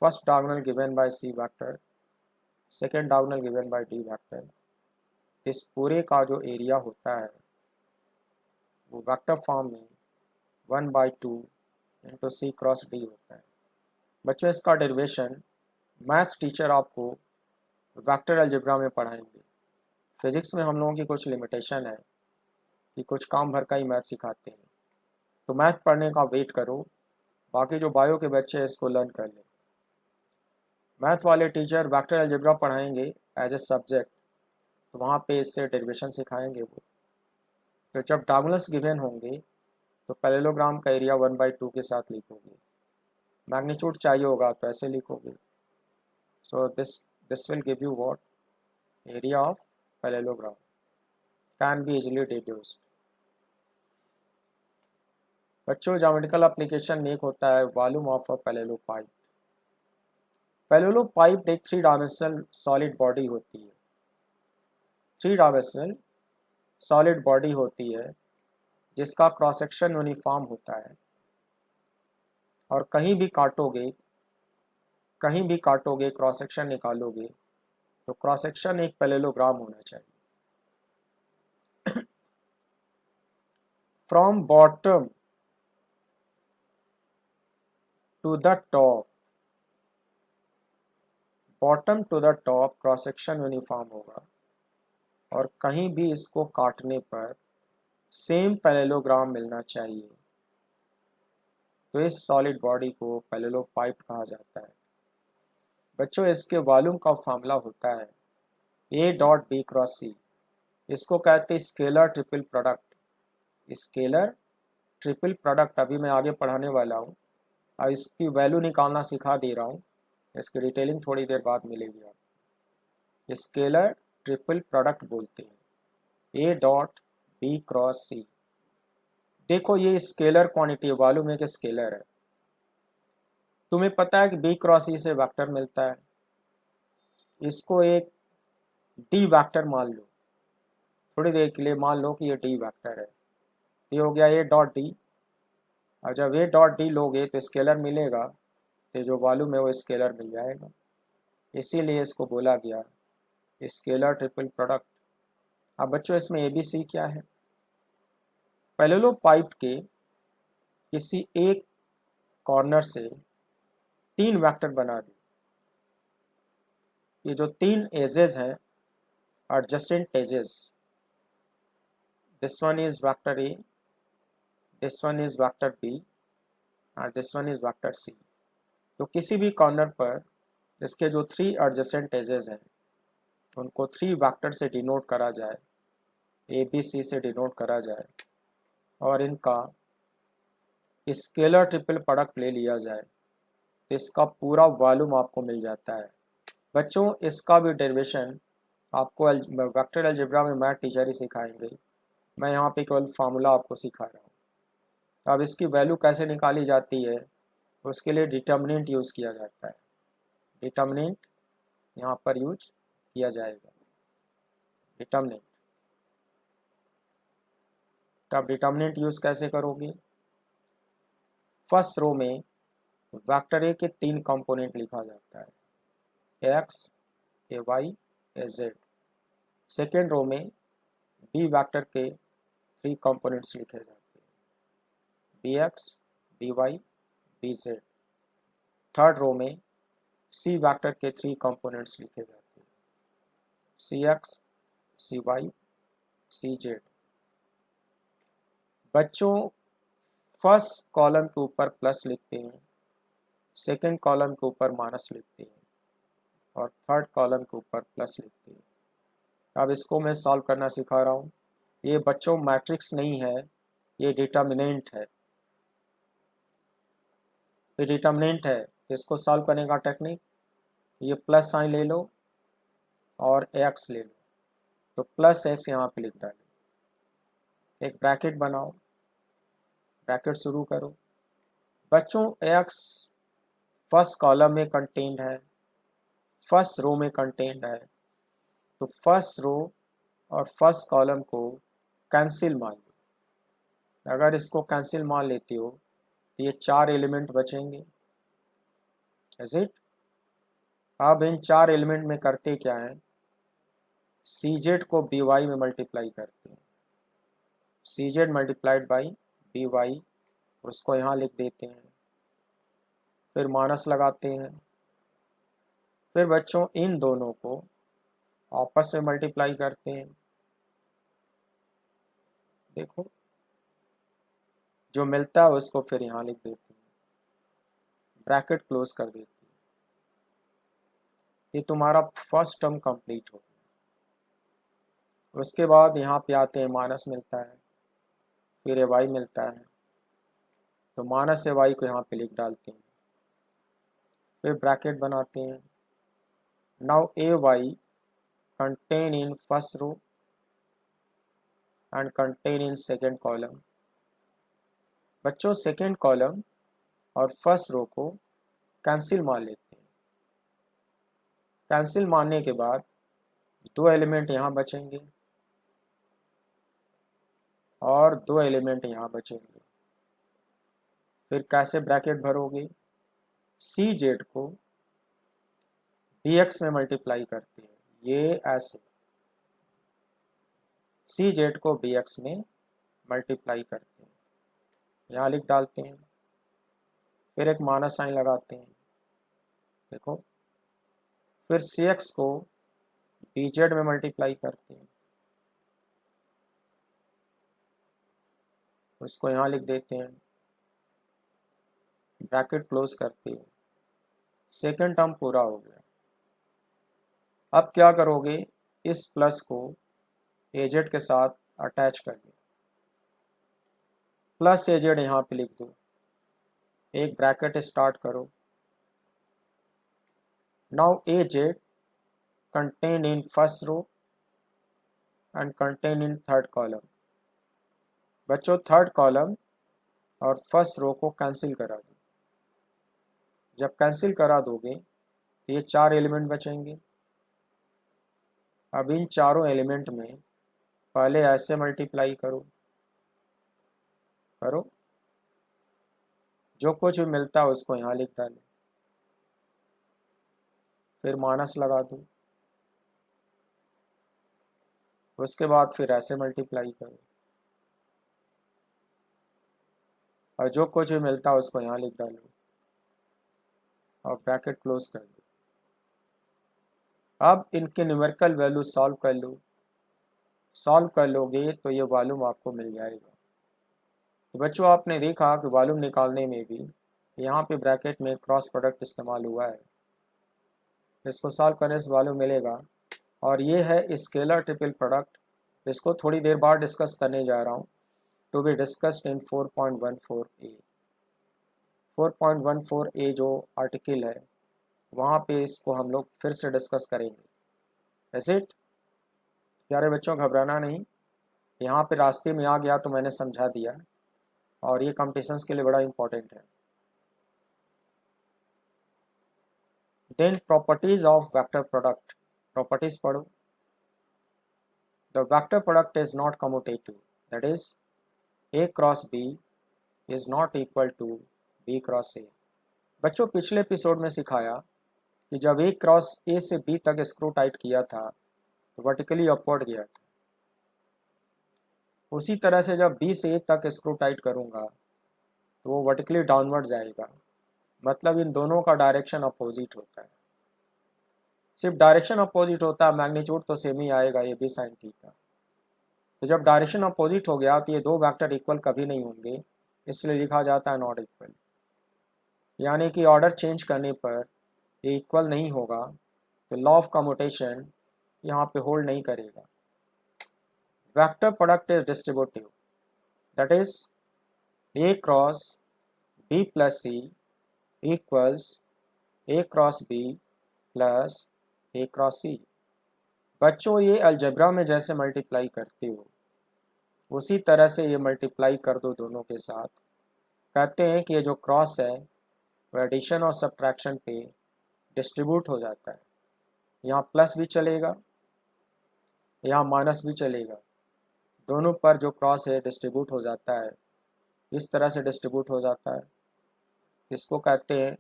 first diagonal given by C vector, second diagonal given by D vector, इस पूरे का जो एरिया होता है वो वेक्टर फॉर्म में 1/2 × C क्रॉस D होता है। बच्चों इसका डेरिवेशन मैथ्स टीचर आपको वेक्टर अलजेब्रा में पढ़ाएंगे। फिजिक्स में हम लोगों की कुछ लिमिटेशन है कि कुछ काम भर का ही मैथ सिखाते हैं, तो मैथ पढ़ने का वेट करो, बाकी जो बायो के बच्चे हैं इसको लर्न कर लें। मैथ वाले टीचर वेक्टर अलजेब्रा पढ़ाएंगे एज ए सब्जेक्ट, तो वहाँ पे इससे डेरिवेशन सिखाएंगे वो। तो जब डायगोनल्स गिवन होंगे तो पैरेललोग्राम का एरिया 1/2 के साथ लिखोगे। मैग्नीट्यूड चाहिए होगा तो ऐसे लिखोगे। So this will give you what area of parallelogram can be easily deduced. बच्चों ज्योमेट्रिकल एप्लीकेशन में एक होता है वॉल्यूम ऑफ अ पैरेललोपाइप। पैरेललोपाइप एक 3 डायमेंशनल सॉलिड बॉडी होती है। 3 डायमेंशनल सॉलिड बॉडी होती है जिसका क्रॉस सेक्शन यूनिफॉर्म होता है, और कहीं भी काटोगे क्रॉस सेक्शन निकालोगे तो क्रॉस सेक्शन एक पैरेललोग्राम होना चाहिए। From bottom to the top, bottom to the top cross section uniform होगा, और कहीं भी इसको काटने पर सेम पैरेललोग्राम मिलना चाहिए। तो इस सॉलिड बॉडी को पैरेललोपाइप कहा जाता है। बच्चों इसके वॉल्यूम का फार्मूला होता है A.B क्रॉस C। इसको कहते हैं scalar triple product. Scalar triple product अभी मैं आगे पढ़ाने वाला हूँ, अब इसकी वैल्यू निकालना सिखा दे रहा हूँ, इसकी डिटेलिंग थोड़ी देर बाद मिलेगी आपको। स्केलर ट्रिपल प्रोडक्ट बोलते हैं A.B क्रॉस C। देखो ये स्केलर क्वांटिटी वॉल्यूम एक स्केलर है। तुम्हें पता है कि B क्रॉस C से वेक्टर मिलता है, इसको एक D वेक्टर मान लो, थोड़ी देर के लिए मान लो कि ये D वेक्टर है। ये हो गया A.D। और जब A.D लोगे तो स्केलर मिलेगा, तो जो वॉल्यूम है वो स्केलर मिल जाएगा। इसीलिए इसको बोला गया स्केलर ट्रिपल प्रोडक्ट। अब बच्चों इसमें ABC क्या है? पैरेललोपाइप के किसी एक कॉर्नर से 3 वेक्टर बना दो। ये जो 3 एजेस हैं adjacent edges, this one is vector A, this one is vector B और this one is vector C। तो किसी भी कॉर्नर पर इसके जो 3 एडजेसेंट एजेस हैं उनको 3 वेक्टर से डिनोट करा जाए, ABC से डिनोट करा जाए, और इनका स्केलर ट्रिपल प्रोडक्ट ले लिया जाए, तो इसका पूरा वॉल्यूम आपको मिल जाता है। बच्चों इसका भी डेरिवेशन आपको वेक्टर अलजेब्रा में मैथ टीचर ही सिखाएंगे, मैं यहाँ पे केवल फार्मूला आपको सिखा रहा हूँ। अब इसकी वैल्यू कैसे निकाली जाती है उसके लिए डिटर्मिनेंट यूज़ किया जाता है। डिटर्मिनेंट यहाँ पर यूज किया जाएगा। डिटर्मिनेंट, तो आप डिटर्मिनेंट यूज़ कैसे करोगे? फर्स्ट रो में वेक्टर ए के 3 कंपोनेंट लिखा जाता है, X, A Y, A Z. Second row में बी वेक्टर के 3 कंपोनेंट्स लिखे जाते हैं, B X, B Y, B Z. Third row में सी वेक्टर के 3 कंपोनेंट्स लिखे जाते हैं, C X, C Y, C Z. बच्चों फर्स्ट कॉलम के ऊपर प्लस लिखते हैं, सेकेंड कॉलम के ऊपर माइनस लिखते हैं और थर्ड कॉलम के ऊपर प्लस लिखते हैं। अब इसको मैं सॉल्व करना सिखा रहा हूँ। ये बच्चों मैट्रिक्स नहीं है, ये डिटर्मिनेंट है। ये डिटर्मिनेंट है, इसको सॉल्व करने का टेक्निक, ये प्लस साइन ले लो और एक्स ले लो, तो प्लस एक्स यहाँ पे लिख डालो, एक ब्रैकेट बनाओ, ब्रैकेट शुरू करो। बच्चों एक्स फर्स्ट कॉलम में कंटेंट है, फर्स्ट रो में कंटेंट है, तो फर्स्ट रो और फर्स्ट कॉलम को कैंसिल मान लो। अगर इसको कैंसिल मान लेते हो तो ये 4 एलिमेंट बचेंगे, इज इट। अब इन 4 एलिमेंट में करते क्या है, सी जेड को बी वाई में मल्टीप्लाई करते हैं, C Z multiplied by B Y, उसको यहाँ लिख देते हैं, फिर माइनस लगाते हैं। फिर बच्चों इन दोनों को आपस में मल्टीप्लाई करते हैं, देखो जो मिलता है उसको फिर यहाँ लिख देते हैं, ब्रैकेट क्लोज कर देते हैं। ये तुम्हारा फर्स्ट टर्म कंप्लीट हो गया। उसके बाद यहाँ पे आते हैं, माइनस मिलता है, फिर ए वाई मिलता है, तो माइनस ए वाई को यहाँ पे लिख डालते हैं, फिर ब्रैकेट बनाते हैं। Now A Y contain in first row and contain in second column. बच्चों सेकेंड कॉलम और फर्स्ट रो को कैंसिल मान लेते हैं। कैंसिल मानने के बाद 2 एलिमेंट यहाँ बचेंगे और 2 एलिमेंट यहाँ बचेंगे। फिर कैसे ब्रैकेट भरोगे, सी जेड को डी एक्स में मल्टीप्लाई करते हैं, ये ऐसे सी जेड को बी एक्स में मल्टीप्लाई करते हैं, यहाँ लिख डालते हैं, फिर एक माइनस साइन लगाते हैं, देखो। फिर सी एक्स को बी जेड में मल्टीप्लाई करते हैं, उसको यहाँ लिख देते हैं, ब्रैकेट क्लोज करते हैं। सेकेंड टर्म पूरा हो गया। अब क्या करोगे, इस प्लस को एजेड के साथ अटैच कर दो, प्लस एजेड यहाँ पे लिख दो, एक ब्रैकेट स्टार्ट करो। Now AZ contain in first row and contain in third column. बच्चों थर्ड कॉलम और फर्स्ट रो को कैंसिल करा दो। जब कैंसिल करा दोगे तो ये 4 एलिमेंट बचेंगे। अब इन चारों एलिमेंट में पहले ऐसे मल्टीप्लाई करो, करो, जो कुछ भी मिलता है उसको यहाँ लिख डालो, फिर माइनस लगा दो, उसके बाद फिर ऐसे मल्टीप्लाई करो और जो कुछ भी मिलता है उसको यहाँ लिख डालो और ब्रैकेट क्लोज कर दो। अब इनके न्यूमेरिकल वैल्यू सॉल्व कर लो, सॉल्व कर लोगे तो ये वॉल्यूम आपको मिल जाएगा। तो बच्चों आपने देखा कि वॉल्यूम निकालने में भी यहाँ पे ब्रैकेट में क्रॉस प्रोडक्ट इस्तेमाल हुआ है, इसको सॉल्व करने से वॉल्यूम मिलेगा। और ये है स्केलर ट्रिपल प्रोडक्ट, इसको थोड़ी देर बाद डिस्कस करने जा रहा हूँ, to be discussed in 4.14a। 4.14a जो आर्टिकल है वहाँ पे इसको हम लोग फिर से डिस्कस करेंगे। Is it? प्यारे बच्चों घबराना नहीं, यहाँ पे रास्ते में आ गया तो मैंने समझा दिया और ये कॉम्पिटिशन्स के लिए बड़ा इंपॉर्टेंट है। Then properties of vector product, properties पढ़ो। The vector product is not commutative, that is a cross b is not equal to B cross A. बच्चों पिछले एपिसोड में सिखाया कि जब ए क्रॉस ए से बी तक स्क्रू टाइट किया था तो वर्टिकली अपवर्ड गया था। उसी तरह से जब बी से ए तक स्क्रू टाइट करूँगा तो वो वर्टिकली डाउनवर्ड जाएगा, मतलब इन दोनों का डायरेक्शन अपोजिट होता है। सिर्फ डायरेक्शन अपोजिट होता है, मैग्नीट्यूड तो सेम ही आएगा, ये बी साइन थीटा। तो जब डायरेक्शन अपोजिट हो गया तो ये दो वेक्टर इक्वल कभी नहीं होंगे, इसलिए लिखा जाता है नॉट इक्वल। यानी कि ऑर्डर चेंज करने पर ये इक्वल नहीं होगा, तो लॉ ऑफ कम्यूटेशन यहाँ पे होल्ड नहीं करेगा। Vector product is distributive, that is A cross B plus C equals A cross B plus A cross C. बच्चों ये अलजेब्रा में जैसे मल्टीप्लाई करते हो उसी तरह से ये मल्टीप्लाई कर दो दोनों के साथ। कहते हैं कि ये जो क्रॉस है वो एडिशन और सब्ट्रैक्शन पे डिस्ट्रीब्यूट हो जाता है। यहाँ प्लस भी चलेगा, यहाँ माइनस भी चलेगा, दोनों पर जो क्रॉस है डिस्ट्रीब्यूट हो जाता है, इस तरह से डिस्ट्रीब्यूट हो जाता है। इसको कहते हैं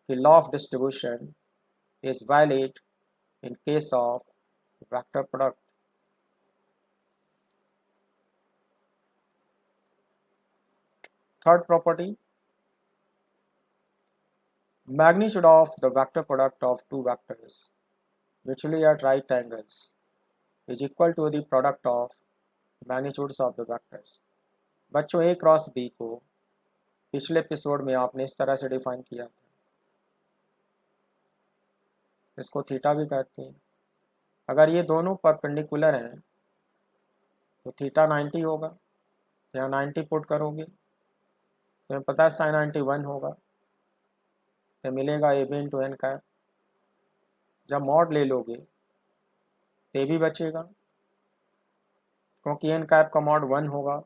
कि law of distribution is valid in case of vector product. Third property, magnitude of the vector product of two vectors mutually at right angles is equal to the product of magnitudes of the vectors। बच्चों ए cross B को पिछले episode में आपने इस तरह से define किया था, इसको थीटा भी कहते हैं। अगर ये दोनों परपेंडिकुलर हैं तो थीटा 90 होगा, यहाँ 90 पुट करोगे तो पता है साइन 91 होगा, तो मिलेगा A B into N cap. जब मॉड ले लोगे तो ए भी बचेगा, क्योंकि एन कैप का मॉड 1 होगा।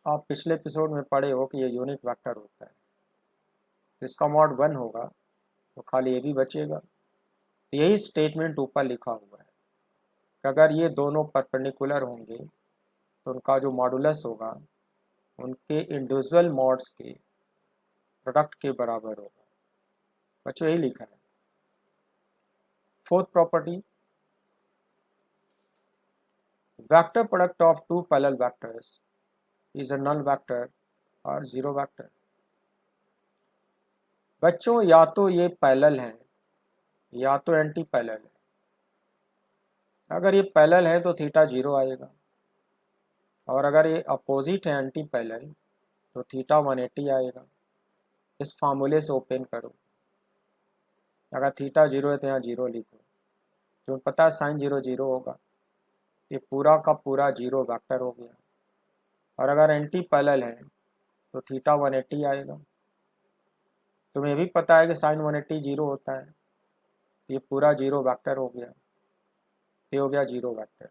आप पिछले एपिसोड में पढ़े हो कि ये यूनिट वेक्टर होता है, तो इसका मॉड 1 होगा तो खाली ए भी बचेगा। तो यही स्टेटमेंट ऊपर लिखा हुआ है कि अगर ये दोनों परपेंडिकुलर होंगे तो उनका जो मॉडुलस होगा उनके इंडिविजुअल मॉड्स के प्रोडक्ट के बराबर होगा। बच्चों यही लिखा है। Fourth property, vector product of two parallel vectors is a null vector और जीरो वेक्टर। बच्चों या तो ये पैरेलल हैं या तो एंटी पैरेलल है। अगर ये पैरेलल है तो थीटा 0 आएगा, और अगर ये अपोजिट है एंटी पैरेलल तो थीटा 180 आएगा। इस फार्मूले से ओपन करो, अगर थीटा 0 है तो यहाँ 0 लिखो, जो पता है साइन 0 0 होगा, ये पूरा का पूरा 0 वेक्टर हो गया। और अगर एंटी पैरेलल है तो थीटा 180 आएगा। तुम्हें भी पता है कि साइन 180 0 होता है, ये पूरा 0 वेक्टर हो गया, ये हो गया 0 वेक्टर।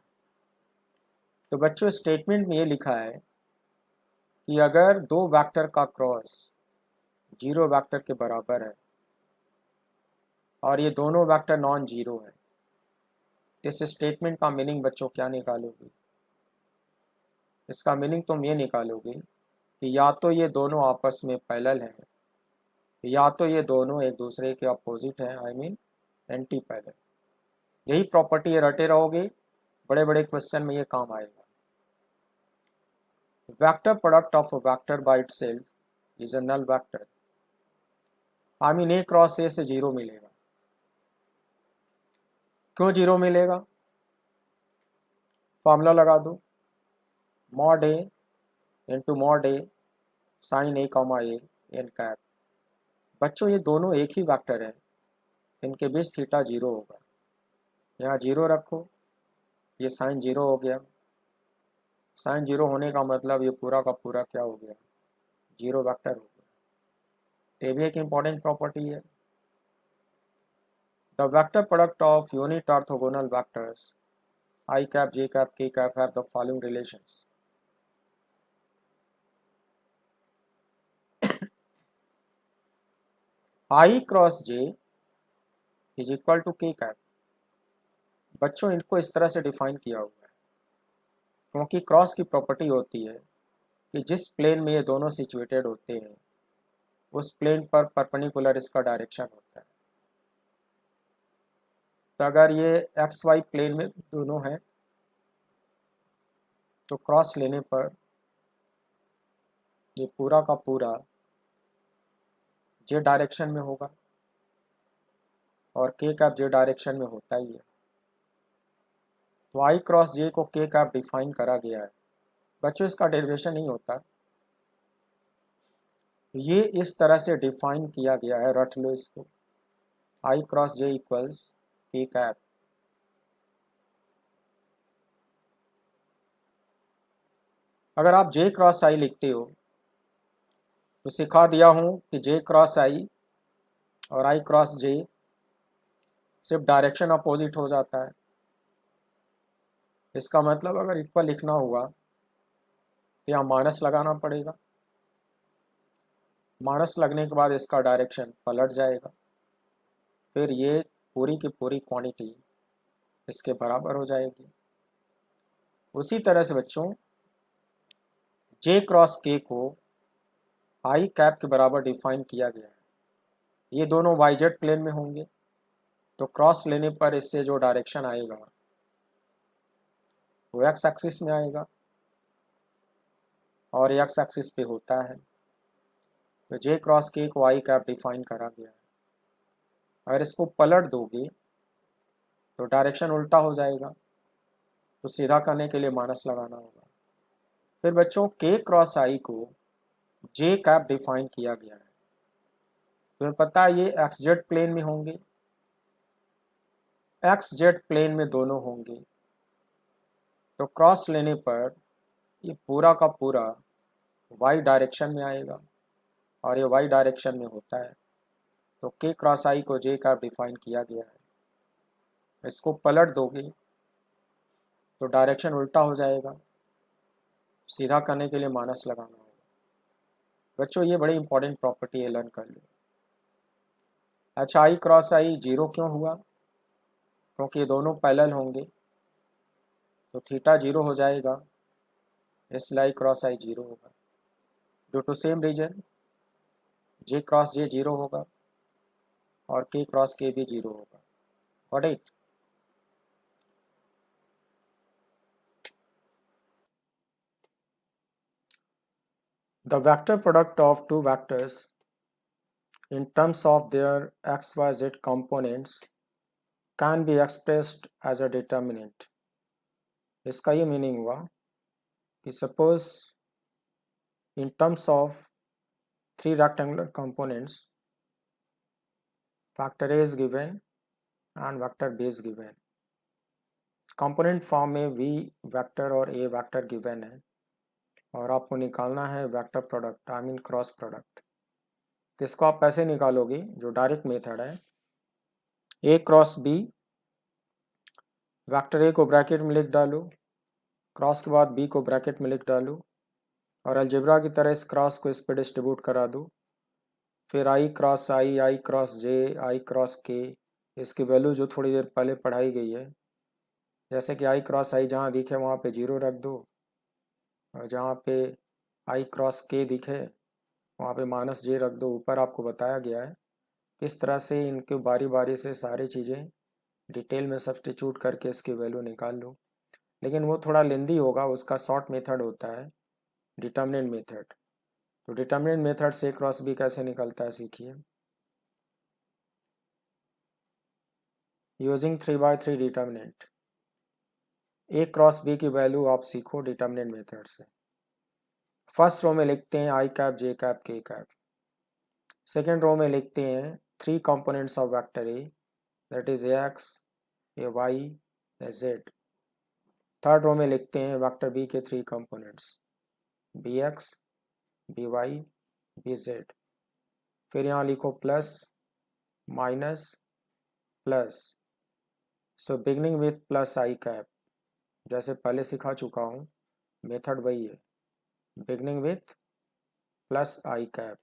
तो बच्चों स्टेटमेंट में ये लिखा है कि अगर दो वेक्टर का क्रॉस 0 वेक्टर के बराबर है और ये दोनों वेक्टर नॉन जीरो है, तो इस स्टेटमेंट का मीनिंग बच्चों क्या निकालोगे? इसका मीनिंग तुम ये निकालोगे कि या तो ये दोनों आपस में पैरेलल हैं या तो ये दोनों एक दूसरे के अपोजिट हैं, आई मीन एंटी पैरेलल। यही प्रॉपर्टी ये रटे रहोगे, बड़े बड़े क्वेश्चन में ये काम आएगा। Vector product of a vector by itself is a null vector, I mean A cross A से 0 मिलेगा। क्यों 0 मिलेगा? फॉर्मूला लगा दो, mod A into mod A sine A comma A N cap. बच्चों ये दोनों एक ही वेक्टर है, इनके बीच थीटा 0 होगा। यहाँ 0 रखो, ये साइन 0 हो गया। साइन 0 होने का मतलब ये पूरा का पूरा क्या हो गया? 0 वेक्टर हो गया। तो ये भी एक इम्पॉर्टेंट प्रॉपर्टी है। The vector product of unit orthogonal vectors I cap, J cap, K cap have the following relations. I cross J is equal to K cap। बच्चों इनको इस तरह से डिफाइन किया हुआ है क्योंकि क्रॉस की प्रॉपर्टी होती है कि जिस प्लेन में ये दोनों सिचुएटेड होते हैं उस प्लेन पर परपेंडिकुलर इसका डायरेक्शन होता है। तो अगर ये एक्स वाई प्लेन में दोनों हैं तो क्रॉस लेने पर ये पूरा का पूरा जे डायरेक्शन में होगा और के कैप जे डायरेक्शन में होता ही है। तो आई क्रॉस जे को के कैप डिफाइन करा गया है। बच्चों इसका डेरिवेशन नहीं होता, ये इस तरह से डिफाइन किया गया है, रट लो इसको। आई क्रॉस जे इक्वल्स के कैप। अगर आप जे क्रॉस आई लिखते हो तो सिखा दिया हूं कि जे क्रॉस आई और आई क्रॉस जे सिर्फ डायरेक्शन अपोजिट हो जाता है। इसका मतलब अगर इक्वल लिखना हुआ तो यहाँ माइनस लगाना पड़ेगा, माइनस लगने के बाद इसका डायरेक्शन पलट जाएगा, फिर ये पूरी की पूरी क्वांटिटी इसके बराबर हो जाएगी। उसी तरह से बच्चों जे क्रॉस के को आई कैप के बराबर डिफाइन किया गया है। ये दोनों वाई जेड प्लेन में होंगे तो क्रॉस लेने पर इससे जो डायरेक्शन आएगा वो एक्स एक्सिस में आएगा और एक्स एक्सिस पे होता है। तो जे क्रॉस के को आई कैप डिफाइन करा गया है। अगर इसको पलट दोगे तो डायरेक्शन उल्टा हो जाएगा, तो सीधा करने के लिए माइनस लगाना होगा। फिर बच्चों के क्रॉस आई को जे कैप डिफाइन किया गया है। तुम्हें पता है ये एक्स जेड प्लेन में होंगे, एक्स जेड प्लेन में दोनों होंगे तो क्रॉस लेने पर ये पूरा का पूरा वाई डायरेक्शन में आएगा और ये वाई डायरेक्शन में होता है। तो के क्रॉस आई को जे कैप डिफाइन किया गया है। इसको पलट दोगे तो डायरेक्शन उल्टा हो जाएगा, सीधा करने के लिए माइनस लगाना होगा। बच्चों ये बड़ी इंपॉर्टेंट प्रॉपर्टी है, लर्न कर लो। अच्छा आई क्रॉस आई जीरो क्यों हुआ? क्योंकि ये दोनों पैरेलल होंगे तो थीटा जीरो हो जाएगा, इसलिए आई क्रॉस आई जीरो होगा। Due to same reason J cross J zero होगा और के क्रॉस के भी जीरो होगा। Got it? The vector product of two vectors in terms of their xyz components can be expressed as a determinant. इसका ये meaning हुआ कि suppose in terms of three rectangular components, vector A is given and vector B is given. Component form में v vector और a vector given है और आपको निकालना है vector product, I mean cross product. तो इसको आप ऐसे निकालोगे जो डायरेक्ट मेथड है, a cross b, vector a को ब्रैकेट में लिख डालो, क्रॉस के बाद b को ब्रैकेट में लिख डालो और अलजेब्रा की तरह इस क्रॉस को इस पर डिस्ट्रीब्यूट करा दो। फिर आई क्रॉस आई, आई क्रॉस जे, आई क्रॉस के, इसकी वैल्यू जो थोड़ी देर पहले पढ़ाई गई है, जैसे कि आई क्रॉस आई जहाँ दिखे वहाँ पे जीरो रख दो और जहाँ पे आई क्रॉस के दिखे वहाँ पे माइनस जे रख दो। ऊपर आपको बताया गया है किस तरह से इनके बारी बारी से सारी चीज़ें डिटेल में सब्स्टिट्यूट करके इसकी वैल्यू निकाल लो, लेकिन वो थोड़ा लेंदी होगा। उसका शॉर्ट मेथड होता है डिटर्मिनेंट मेथड। तो डिटर्मिनेंट मेथड से क्रॉस बी कैसे निकलता है सीखिए। Using 3/3 determinant, A cross B की वैल्यू आप सीखो डिटर्मिनेंट मेथड से। फर्स्ट रो में लिखते हैं I cap J cap K cap, second row में लिखते हैं three components of vector A, that is A X, A Y, A Z. Third row में लिखते हैं वेक्टर बी के three components, B X, B Y, B Z. फिर यहाँ लिखो plus minus plus. So beginning with plus I cap, जैसे पहले सिखा चुका हूँ मेथड वही है, beginning with plus I cap.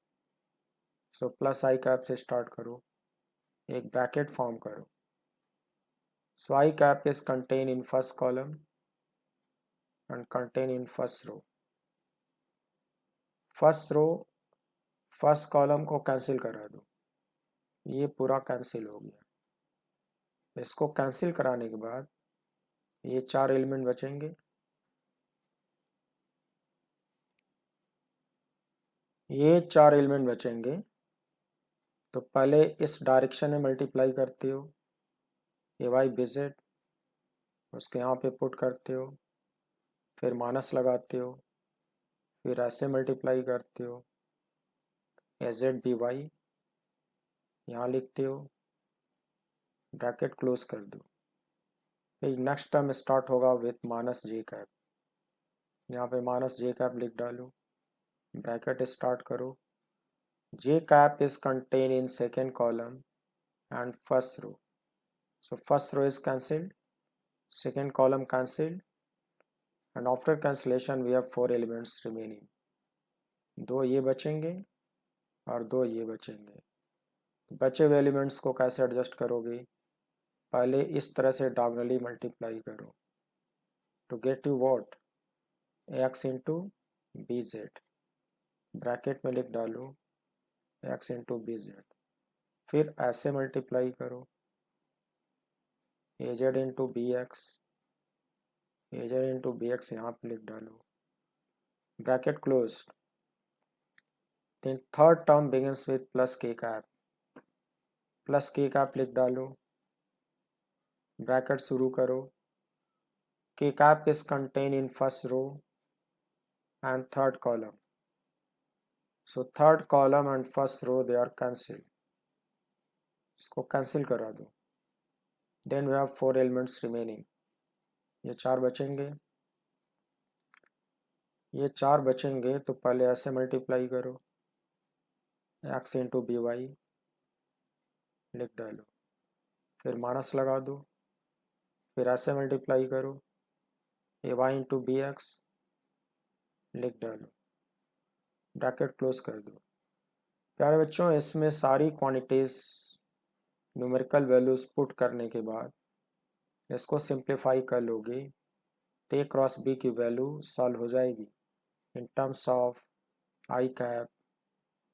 So plus I cap से स्टार्ट करो, एक ब्रैकेट फॉर्म करो। So I cap is contain in first column and contain in first row. First row first column को कैंसिल करा दो, ये पूरा कैंसिल हो गया। इसको कैंसिल कराने के बाद ये 4 एलिमेंट बचेंगे, ये 4 एलिमेंट बचेंगे। तो पहले इस डायरेक्शन में मल्टीप्लाई करते हो, ए वाई बिजेड, उसके यहाँ पे पुट करते हो, फिर माइनस लगाते हो, फिर ऐसे मल्टीप्लाई करते हो, ए जेड बी वाई यहाँ लिखते हो, ब्रैकेट क्लोज कर दो। फिर नेक्स्ट टर्म स्टार्ट होगा विथ माइनस जे कैप, यहाँ पे माइनस जे कैप लिख डालो, ब्रैकेट स्टार्ट करो। J cap is contain in second column and first row, so first row is cancelled, second column cancelled, and after cancellation we have 4 elements remaining, 2 ये बचेंगे और 2 ये बचेंगे। बचे हुए एलिमेंट्स को कैसे एडजस्ट करोगे, पहले इस तरह से डायगोनली मल्टीप्लाई करो to get you what, x into B Z, bracket में लिख डालो x इंटू बी जेड, फिर ऐसे मल्टीप्लाई करो ए जेड इंटू बी एक्स, ए जेड इंटू बी एक्स यहाँ पे लिख डालो, bracket close. Then third term begins with plus k cap, plus k cap लिख डालो, ब्रैकेट शुरू करो। k cap is contained in first row and third column, so third column and first row they are cancelled, इसको cancel करा दो। Then we have 4 elements remaining, ये 4 बचेंगे, ये 4 बचेंगे तो पहले ऐसे मल्टीप्लाई करो, x इंटू बी वाई लिख डालो, फिर माइनस लगा दो, फिर ऐसे मल्टीप्लाई करो, ए वाई इंटू बी एक्स लिख डालो, ब्रैकेट क्लोज कर दो। प्यारे बच्चों, इसमें सारी क्वांटिटीज न्यूमेरिकल वैल्यूज पुट करने के बाद इसको सिंप्लीफाई कर लोगे तो ए क्रॉस बी की वैल्यू सॉल्व हो जाएगी in terms of I cap,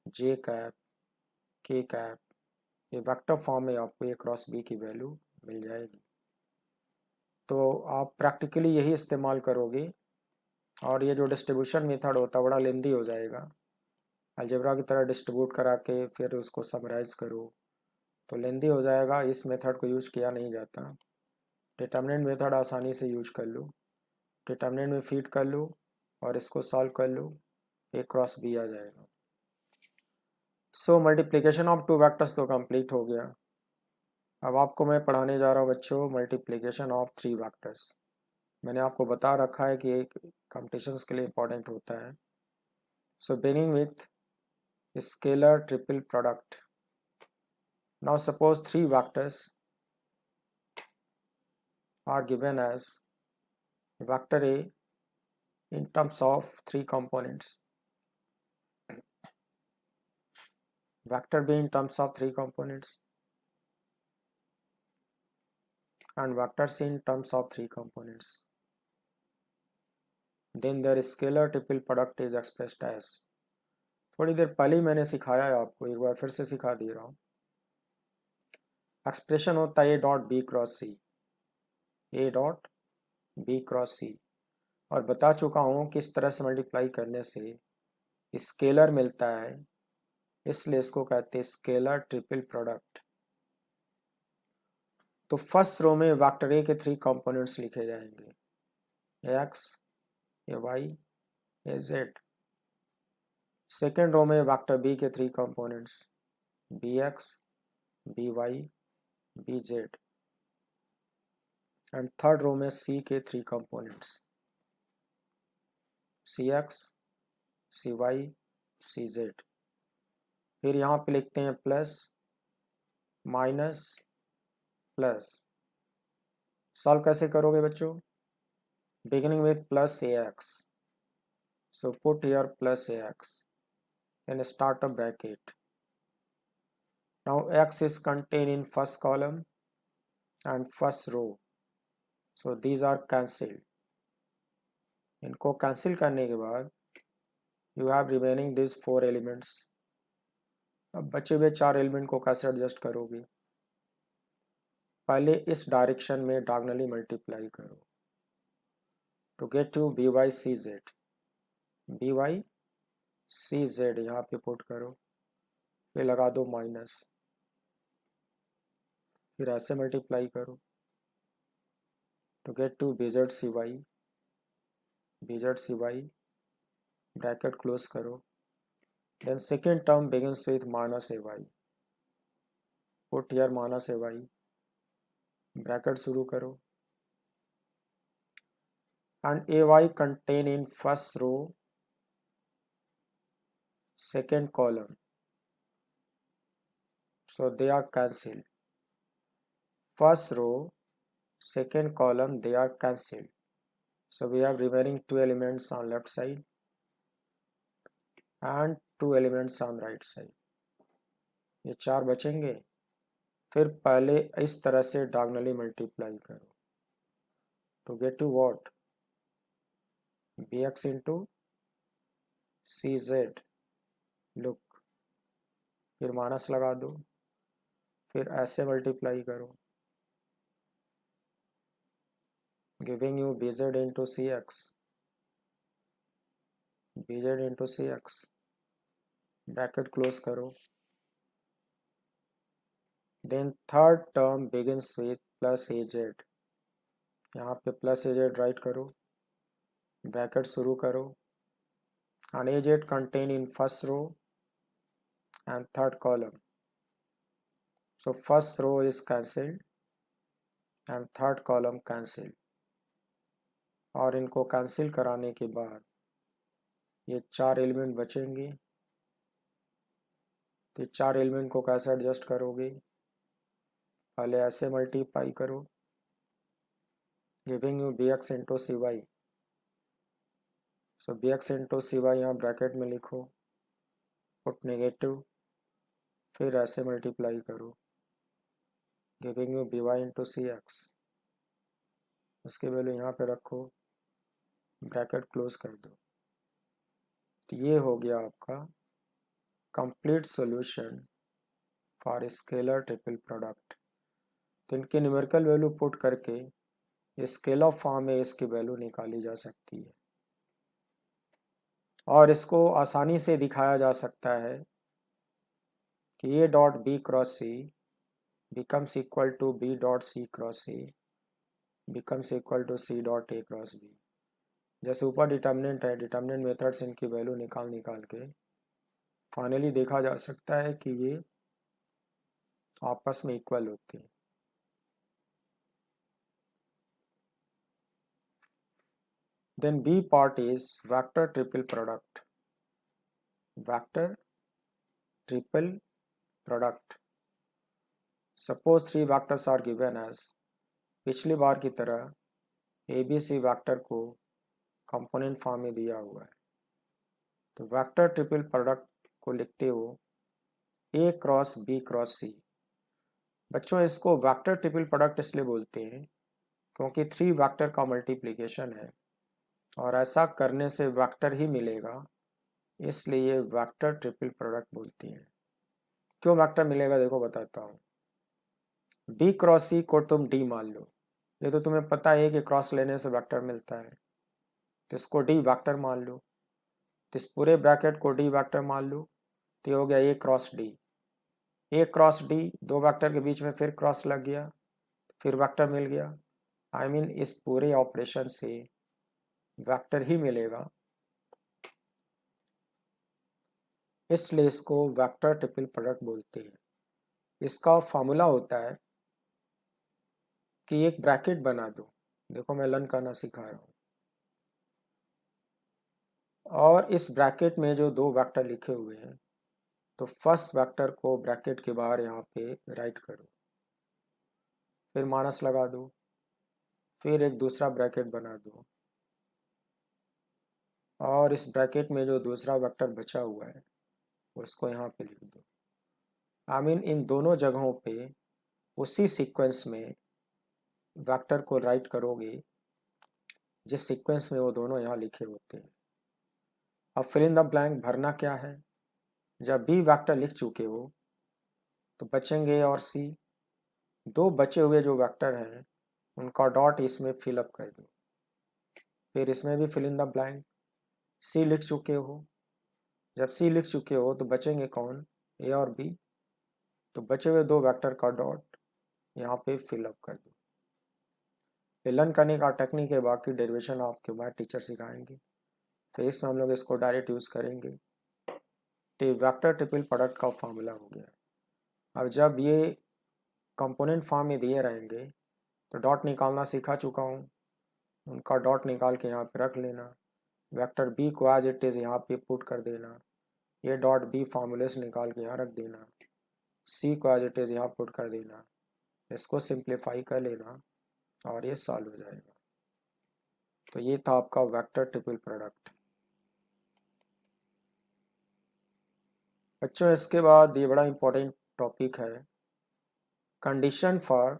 J cap, K cap, ये वेक्टर फॉर्म में आपको ए क्रॉस बी की वैल्यू मिल जाएगी। तो आप प्रैक्टिकली यही इस्तेमाल करोगे और ये जो डिस्ट्रीब्यूशन मेथड होता है बड़ा लेंदी हो जाएगा, अलजेब्रा की तरह डिस्ट्रीब्यूट करा के फिर उसको समराइज करो तो लेंदी हो जाएगा, इस मेथड को यूज किया नहीं जाता। डिटर्मिनेंट मेथड आसानी से यूज कर लो, डिटर्मिनेंट में फीड कर लो और इसको सॉल्व कर लो, ए क्रॉस बी आ जाएगा। सो मल्टीप्लिकेशन ऑफ 2 वेक्टर्स तो कंप्लीट हो गया। अब आपको मैं पढ़ाने जा रहा हूँ बच्चों मल्टीप्लिकेशन ऑफ 3 वेक्टर्स। मैंने आपको बता रखा है कि एक कॉम्पिटिशन्स के लिए इंपॉर्टेंट होता है। So beginning with scalar triple product. Now suppose 3 vectors are given as vector A in terms of 3 components, vector B in terms of 3 components, and vector C in terms of 3 components. Then their scalar triple product is expressed as, थोड़ी देर पहले ही मैंने सिखाया है आपको, एक बार फिर से सिखा दे रहा हूँ। एक्सप्रेशन होता है A dot B cross C, A dot B cross C, और बता चुका हूँ किस तरह से मल्टीप्लाई करने से स्केलर मिलता है, इसलिए इसको कहते हैं स्केलर ट्रिपल प्रोडक्ट। तो फर्स्ट रो में वेक्टर ए के 3 कंपोनेंट्स लिखे जाएंगे, X, A Y, A Z. Second row में वेक्टर बी के 3 components, B X, B Y, B Z. And third row में सी के 3 components, C X, C Y, C Z. फिर यहाँ पे लिखते हैं प्लस, माइनस, प्लस। सॉल्व कैसे करोगे बच्चों, beginning with plus A x, so put here plus ax and start a bracket. Now x is contained in first column and first row, so these are cancelled. इनको cancel करने के बाद you have remaining these 4 elements, अब बचे हुए 4 element को कैसे adjust करोगे? पहले इस डायरेक्शन में डायगोनली मल्टीप्लाई करो to get to B Y C Z. B Y C Z यहाँ पे पुट करो, फिर लगा दो माइनस, फिर ऐसे मल्टीप्लाई करो to get to B Z C Y. B Z C Y bracket close करो, then second term begins with minus A Y, put here minus A Y, bracket शुरू करो, and ay contain in first row second column, so they are cancelled. First row second column they are cancelled, so we have remaining 2 elements on left side and 2 elements on right side. ये 4 बचेंगे। फिर पहले इस तरह से diagonally multiply करो to get to what, bx into cz, look, फिर minus लगा दो, फिर ऐसे मल्टीप्लाई करो, giving you bz into cx, bz into cx, bracket close करो, then third term begins with plus A Z, यहाँ पे प्लस ए जेड राइट करो, ब्रैकेट शुरू करो, and A Z contain in first row and third column, so first row is cancelled and third column cancelled, और इनको cancel कराने के बाद ये 4 एलिमेंट बचेंगे। तो 4 एलिमेंट को कैसे एडजस्ट करोगे? पहले ऐसे मल्टीप्लाई करो, giving you bx into C Y, so bx into C Y यहाँ ब्रैकेट में लिखो, पुट नेगेटिव, फिर ऐसे मल्टीप्लाई करो, giving you by into C X, उसकी वैल्यू यहाँ पे रखो, ब्रैकेट क्लोज कर दो। तो ये हो गया आपका complete solution for scalar triple product. तो इनकी न्यूमेरिकल वैल्यू पुट करके स्केलर फॉर्म में इसकी वैल्यू निकाली जा सकती है, और इसको आसानी से दिखाया जा सकता है कि A dot B cross C becomes equal to b dot c cross a becomes equal to c dot a cross b। जैसे ऊपर डिटर्मिनेंट है, डिटर्मिनेंट मेथड से इनकी वैल्यू निकाल के फाइनली देखा जा सकता है कि ये आपस में इक्वल होते हैं। Then B part is vector triple product. Vector triple product, suppose 3 vectors are given as, पिछली बार की तरह ए बी सी वेक्टर को कंपोनेंट फॉर्म में दिया हुआ है। तो वेक्टर ट्रिपल प्रोडक्ट को लिखते हो ए क्रॉस बी क्रॉस सी। बच्चों इसको वेक्टर ट्रिपल प्रोडक्ट इसलिए बोलते हैं क्योंकि 3 वेक्टर का मल्टीप्लिकेशन है, और ऐसा करने से वेक्टर ही मिलेगा, इसलिए वेक्टर ट्रिपल प्रोडक्ट बोलते हैं। क्यों वेक्टर मिलेगा देखो बताता हूँ। बी क्रॉस सी को तुम डी मान लो, ये तो तुम्हें पता है कि क्रॉस लेने से वेक्टर मिलता है, तो इसको डी वेक्टर मान लो। तो इस पूरे ब्रैकेट को डी वेक्टर मान लो, तो ये हो गया ए क्रॉस डी। ए क्रॉस डी, 2 वेक्टर के बीच में फिर क्रॉस लग गया, फिर वेक्टर मिल गया। आई मीन इस पूरे ऑपरेशन से वेक्टर ही मिलेगा, इसलिए इसको वेक्टर ट्रिपल प्रोडक्ट बोलते हैं। इसका फॉर्मूला होता है कि एक ब्रैकेट बना दो, देखो मैं लर्न करना सिखा रहा हूँ, और इस ब्रैकेट में जो 2 वेक्टर लिखे हुए हैं, तो फर्स्ट वेक्टर को ब्रैकेट के बाहर यहाँ पे राइट करो, फिर माइनस लगा दो, फिर एक दूसरा ब्रैकेट बना दो, और इस ब्रैकेट में जो दूसरा वेक्टर बचा हुआ है उसको यहाँ पे लिख दो। आई मीन इन दोनों जगहों पे उसी सीक्वेंस में वेक्टर को राइट करोगे जिस सीक्वेंस में वो दोनों यहाँ लिखे होते हैं। अब फिल इन द ब्लैंक भरना क्या है, जब बी वेक्टर लिख चुके हो तो बचेंगे और सी। दो बचे हुए जो वेक्टर हैं उनका डॉट इसमें फिलअप कर दो। फिर इसमें भी फिल इन द ब्लैंक। सी लिख चुके हो, जब सी लिख चुके हो तो बचेंगे कौन, ए और बी। तो बचे हुए दो वेक्टर का डॉट यहाँ पे फिलअप कर दो। लर्न करने का टेक्निक है, बाकी डेरिवेशन आपके बाद टीचर सिखाएंगे। फिर इसमें हम लोग इसको डायरेक्ट यूज़ करेंगे। तो वेक्टर ट्रिपल प्रोडक्ट का फॉर्मूला हो गया। अब जब ये कंपोनेंट फॉर्म में दिए रहेंगे तो डॉट निकालना सिखा चुका हूँ, उनका डॉट निकाल के यहाँ पे रख लेना। वेक्टर बी को एज इट इज़ यहाँ पे पुट कर देना। ये डॉट बी फार्मूले से निकाल के यहाँ रख देना। सी को एज इट इज़ यहाँ पुट कर देना। इसको सिंप्लीफाई कर लेना और ये सॉल्व हो जाएगा। तो ये था आपका वेक्टर ट्रिपल प्रोडक्ट। बच्चों इसके बाद ये बड़ा इंपॉर्टेंट टॉपिक है, condition for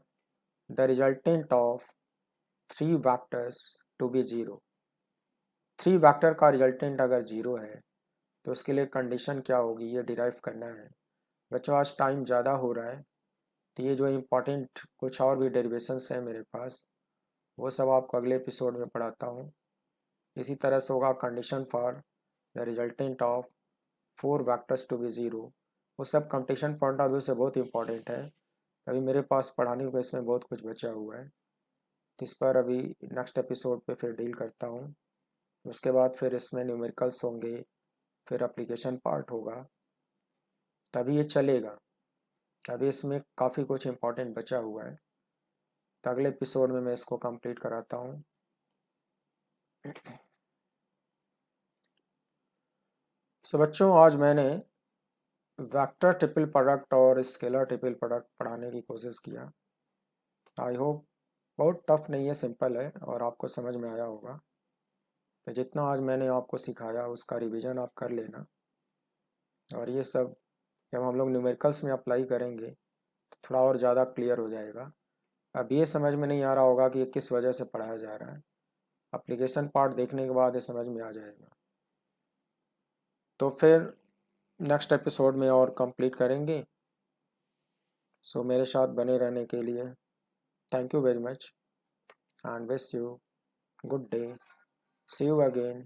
the resultant of three vectors to be zero. Three vector का रिजल्टेंट अगर जीरो है तो उसके लिए कंडीशन क्या होगी, ये डिराइव करना है। बच्चों आज टाइम ज़्यादा हो रहा है, तो ये जो इम्पोर्टेंट कुछ और भी डेरिवेशंस हैं मेरे पास, वो सब आपको अगले एपिसोड में पढ़ाता हूँ। इसी तरह से होगा condition for the resultant of four vectors to be zero. वो सब कंपटीशन पॉइंट ऑफ व्यू से बहुत इंपॉर्टेंट है। अभी मेरे पास पढ़ाने को इसमें बहुत कुछ बचा हुआ है, तो इस पर अभी नेक्स्ट एपिसोड पे फिर डील करता हूँ। उसके बाद फिर इसमें न्यूमेरिकल्स होंगे, फिर एप्लीकेशन पार्ट होगा, तभी ये चलेगा। अभी इसमें काफ़ी कुछ इंपॉर्टेंट बचा हुआ है, तो अगले एपिसोड में मैं इसको कंप्लीट कराता हूँ। सो बच्चों आज मैंने वेक्टर ट्रिपल प्रोडक्ट और स्केलर ट्रिपल प्रोडक्ट पढ़ाने की कोशिश किया। आई होप बहुत टफ नहीं है, सिंपल है और आपको समझ में आया होगा। तो जितना आज मैंने आपको सिखाया उसका रिवीजन आप कर लेना, और ये सब जब हम लोग न्यूमेरिकल्स में अप्लाई करेंगे तो थोड़ा और ज़्यादा क्लियर हो जाएगा। अब ये समझ में नहीं आ रहा होगा कि ये किस वजह से पढ़ाया जा रहा है, एप्लीकेशन पार्ट देखने के बाद ये समझ में आ जाएगा। तो फिर नेक्स्ट एपिसोड में और कंप्लीट करेंगे। सो मेरे साथ बने रहने के लिए thank you very much and wish you good day. See you again.